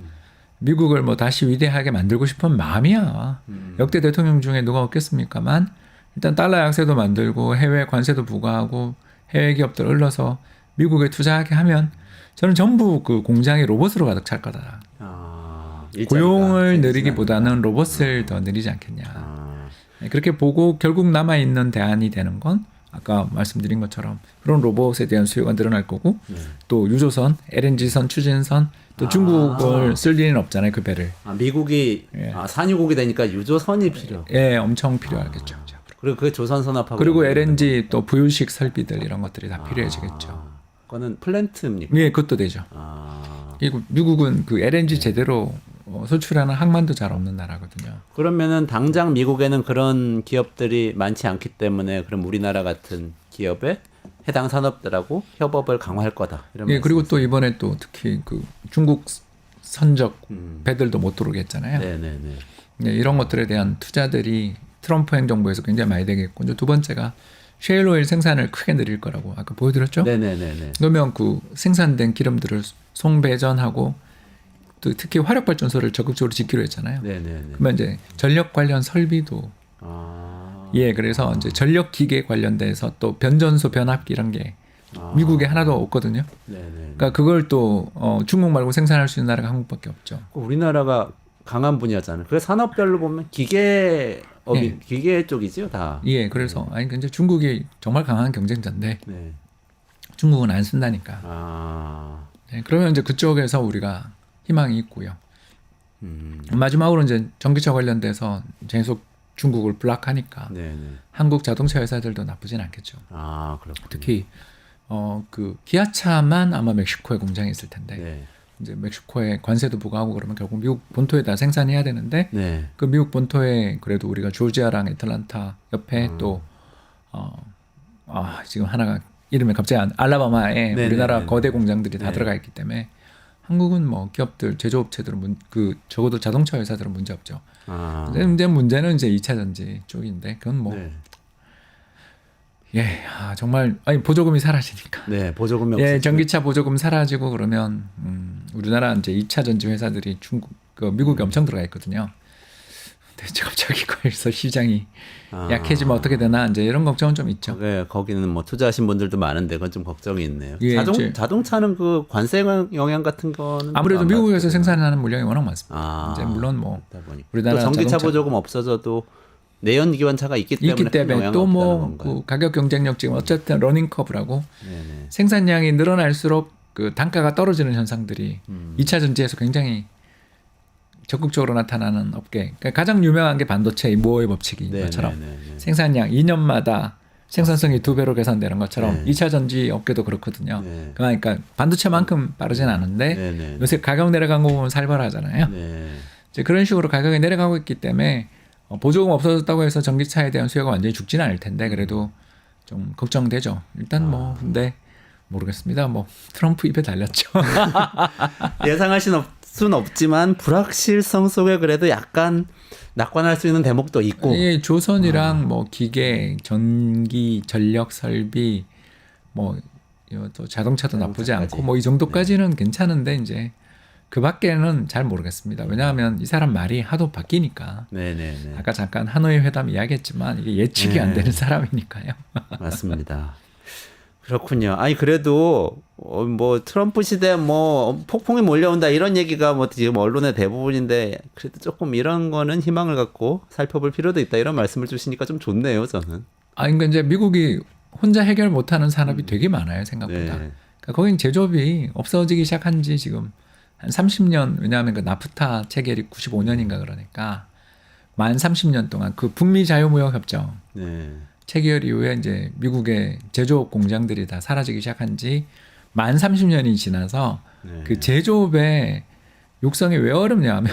미국을 뭐 다시 위대하게 만들고 싶은 마음이야. 역대 대통령 중에 누가 없겠습니까만 일단 달러 약세도 만들고 해외 관세도 부과하고 해외 기업들 흘러서 미국에 투자하게 하면 저는 전부 그 공장이 로봇으로 가득 찰 거다. 고용을 늘리기보다는 로봇을 더 늘리지 않겠냐. 그렇게 보고 결국 남아있는 대안이 되는 건 아까 말씀드린 것처럼 그런 로봇에 대한 수요가 늘어날 거고 또 유조선, LNG선, 추진선 또 중국을 쓸 리는 없잖아요. 그 배를. 미국이 예. 산유국이 되니까 유조선이 필요. 예, 엄청 필요하겠죠. 그리고 그 조선 선업하고 그리고 LNG 또 부유식 설비들 이런 것들이 다 필요해지겠죠. 그거는 플랜트입니까? 예, 그것도 되죠. 그리고 미국은 그 LNG 제대로 수출하는 항만도 잘 없는 나라거든요. 그러면은 당장 미국에는 그런 기업들이 많지 않기 때문에 그럼 우리나라 같은 기업에 해당 산업들하고 협업을 강화할 거다. 이런 예, 그리고 또 말씀이세요? 이번에 또 특히 그 중국 선적 배들도 못 들어오게 했잖아요. 네네네. 네, 이런 것들에 대한 투자들이 트럼프 행정부에서 굉장히 많이 되겠고 이제 두 번째가 셰일 오일 생산을 크게 늘릴 거라고 아까 보여드렸죠. 네네네네. 그러면 그 생산된 기름들을 송배전하고 또 특히 화력 발전소를 적극적으로 짓기로 했잖아요. 네네네. 그러면 이제 전력 관련 설비도 예, 그래서 이제 전력 기계 관련돼서 또 변전소 변압기 이런 게 미국에 하나도 없거든요. 네네. 그러니까 그걸 또 중국 말고 생산할 수 있는 나라가 한국밖에 없죠. 우리나라가 강한 분야잖아요. 그래서 산업별로 보면 기계업이 예. 기계 쪽이지요, 다. 예, 그래서 아니 근데 중국이 정말 강한 경쟁자인데 네. 중국은 안 쓴다니까. 네, 그러면 이제 그쪽에서 우리가 희망이 있고요. 마지막으로 이제 전기차 관련돼서 계속 중국을 블락하니까 네네. 한국 자동차 회사들도 나쁘진 않겠죠. 그렇군요. 특히 그 기아차만 아마 멕시코에 공장이 있을 텐데 네. 이제 멕시코에 관세도 부과하고 그러면 결국 미국 본토에다 생산해야 되는데 네. 그 미국 본토에 그래도 우리가 조지아랑 애틀란타 옆에 또 지금 하나가 이름이 갑자기 알라바마에 네네네네. 우리나라 거대 공장들이 다 네. 들어가 있기 때문에 한국은 뭐 기업들 제조업체들은 적어도 자동차 회사들은 문제 없죠. 근데 문제는 이제 2차 전지 쪽인데 그건 뭐 네. 예, 정말 아니 보조금이 사라지니까. 네, 보조금이 예, 없어요. 전기차 보조금 사라지고 그러면 우리나라 이제 2차 전지 회사들이 미국에 엄청 들어가 있거든요. 근데 갑자기 거기서 시장이 약해지면 어떻게 되나 이제 이런 걱정은 좀 있죠. 네, 거기는 뭐 투자하신 분들도 많은데 그건 좀 걱정이 있네요. 예, 이제- 자동차는 그 관세 영향 같은 거는 아무래도 안 미국에서 받거든요. 생산하는 물량이 워낙 많습니다. 이제 물론 뭐 그러다 보니까. 우리나라 또 전기차 자동차- 보조금 없어져도 내연기관차가 있기 때문에 큰 영향이 또 없다는 뭐 건가요? 그 가격 경쟁력 지금 어쨌든 러닝 커브라고 네네. 생산량이 늘어날수록 그 단가가 떨어지는 현상들이 2차 전지에서 굉장히 적극적으로 나타나는 업계. 그러니까 가장 유명한 게 반도체 이 모어의 법칙인 것처럼 네네네. 생산량 2년마다 생산성이 2배로 개선되는 것처럼 네. 2차 전지 업계도 그렇거든요. 네. 그러니까 반도체만큼 빠르진 않은데 네네. 요새 가격 내려간 거 보면 살벌하잖아요. 네. 이제 그런 식으로 가격이 내려가고 있기 때문에 보조금 없어졌다고 해서 전기차에 대한 수요가 완전히 죽지는 않을 텐데 그래도 좀 걱정되죠. 일단 뭐 근데 모르겠습니다. 뭐 트럼프 입에 달렸죠. 예상할 수는 없지만 불확실성 속에 그래도 약간 낙관할 수 있는 대목도 있고. 예, 조선이랑 뭐 기계, 전기, 전력 설비, 뭐 또 자동차도 나쁘지 않고 뭐 이 정도까지는 괜찮은데 이제 그 밖에는 잘 모르겠습니다. 왜냐하면 이 사람 말이 하도 바뀌니까. 네네네. 아까 잠깐 하노이 회담 이야기했지만 이게 예측이 안 되는 사람이니까요. 맞습니다. 그렇군요. 아니 그래도 뭐 트럼프 시대 뭐 폭풍이 몰려온다 이런 얘기가 뭐 지금 언론의 대부분인데 그래도 조금 이런 거는 희망을 갖고 살펴볼 필요도 있다 이런 말씀을 주시니까 좀 좋네요, 저는. 그러니까 이제 미국이 혼자 해결 못하는 산업이 되게 많아요, 생각보다. 네. 그러니까 거긴 제조업이 없어지기 시작한 지 지금 한 30년, 왜냐하면 그 나프타 체결이 95년인가 그러니까 만 30년 동안 그 북미 자유무역 협정 네. 체결 이후에 이제 미국의 제조업 공장들이 다 사라지기 시작한 지 만 30년이 지나서 네. 그 제조업의 육성이 왜 어렵냐면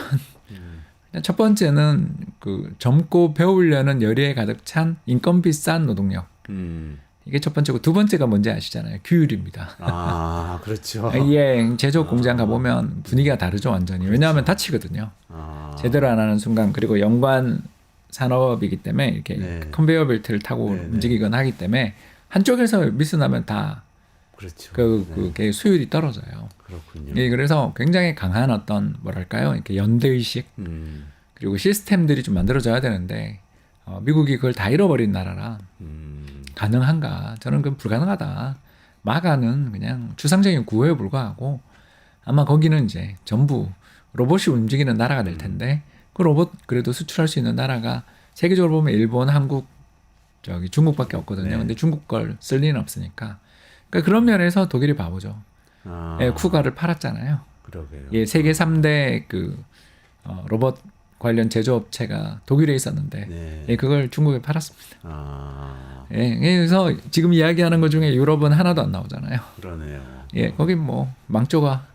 첫 번째는 그 젊고 배우려는 열의에 가득 찬 인건비 싼 노동력. 이게 첫 번째고 두 번째가 뭔지 아시잖아요. 규율입니다. 아, 그렇죠. 예, 제조업 공장 가보면 분위기가 다르죠, 완전히. 왜냐하면 다치거든요. 제대로 안 하는 순간. 그리고 연관 산업이기 때문에 이렇게 네. 컨베이어 벨트를 타고 네, 네. 움직이거나 하기 때문에 한쪽에서 미스 나면 다 그렇죠. 그게 수율이 떨어져요. 그렇군요. 예, 그래서 굉장히 강한 어떤 뭐랄까요, 이렇게 연대의식 그리고 시스템들이 좀 만들어져야 되는데 미국이 그걸 다 잃어버린 나라라 가능한가? 저는 그건 불가능하다. 마가는 그냥 추상적인 구호에 불과하고 아마 거기는 이제 전부 로봇이 움직이는 나라가 될 텐데 그 로봇 그래도 수출할 수 있는 나라가 세계적으로 보면 일본, 한국, 저기 중국밖에 없거든요. 네. 근데 중국 걸 쓸 리는 없으니까. 그러니까 그런 면에서 독일이 바보죠. 예, 쿠가를 팔았잖아요. 그러게요. 예, 세계 3대 그 로봇 관련 제조업체가 독일에 있었는데 네. 예, 그걸 중국에 팔았습니다. 아, 예, 그래서 지금 이야기하는 것 중에 유럽은 하나도 안 나오잖아요. 그러네요. 예, 거기 뭐 망조가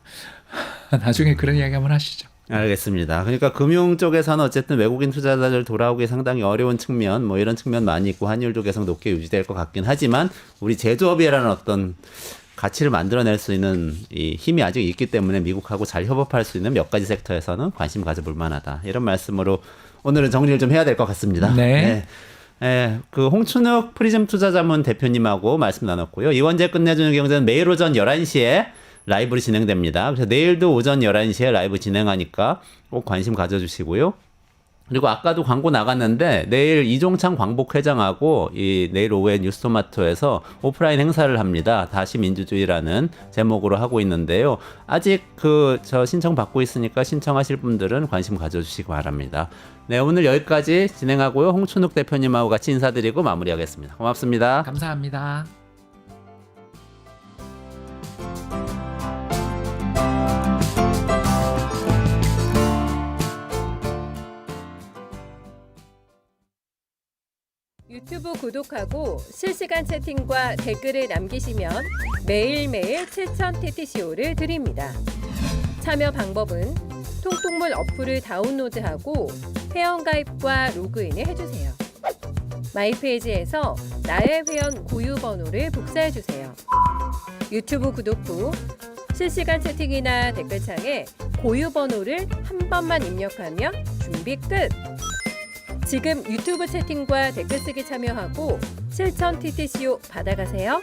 나중에 그런 이야기 한번 하시죠. 알겠습니다. 그러니까 금융 쪽에서는 어쨌든 외국인 투자자들 돌아오기 상당히 어려운 측면, 뭐 이런 측면 많이 있고 환율도 계속 높게 유지될 것 같긴 하지만 우리 제조업이라는 어떤 가치를 만들어낼 수 있는 이 힘이 아직 있기 때문에 미국하고 잘 협업할 수 있는 몇 가지 섹터에서는 관심 가져볼 만하다. 이런 말씀으로 오늘은 정리를 좀 해야 될 것 같습니다. 네. 네, 그 홍춘욱 프리즘 투자자문 대표님하고 말씀 나눴고요. 이원재 끝내주는 경제는 매일 오전 11시에 라이브로 진행됩니다. 그래서 내일도 오전 11시에 라이브 진행하니까 꼭 관심 가져주시고요. 그리고 아까도 광고 나갔는데 내일 이종창 광복회장하고 이 내일 오후에 뉴스토마토에서 오프라인 행사를 합니다. 다시 민주주의라는 제목으로 하고 있는데요. 아직 저 신청 받고 있으니까 신청하실 분들은 관심 가져주시기 바랍니다. 네, 오늘 여기까지 진행하고요. 홍춘욱 대표님하고 같이 인사드리고 마무리하겠습니다. 고맙습니다. 감사합니다. 유튜브 구독하고 실시간 채팅과 댓글을 남기시면 매일매일 7,000TTCO를 드립니다. 참여 방법은 통통물 어플을 다운로드하고 회원가입과 로그인을 해주세요. 마이페이지에서 나의 회원 고유 번호를 복사해주세요. 유튜브 구독 후 실시간 채팅이나 댓글창에 고유 번호를 한 번만 입력하면 준비 끝! 지금 유튜브 채팅과 댓글 쓰기 참여하고 실천 TTCO 받아가세요.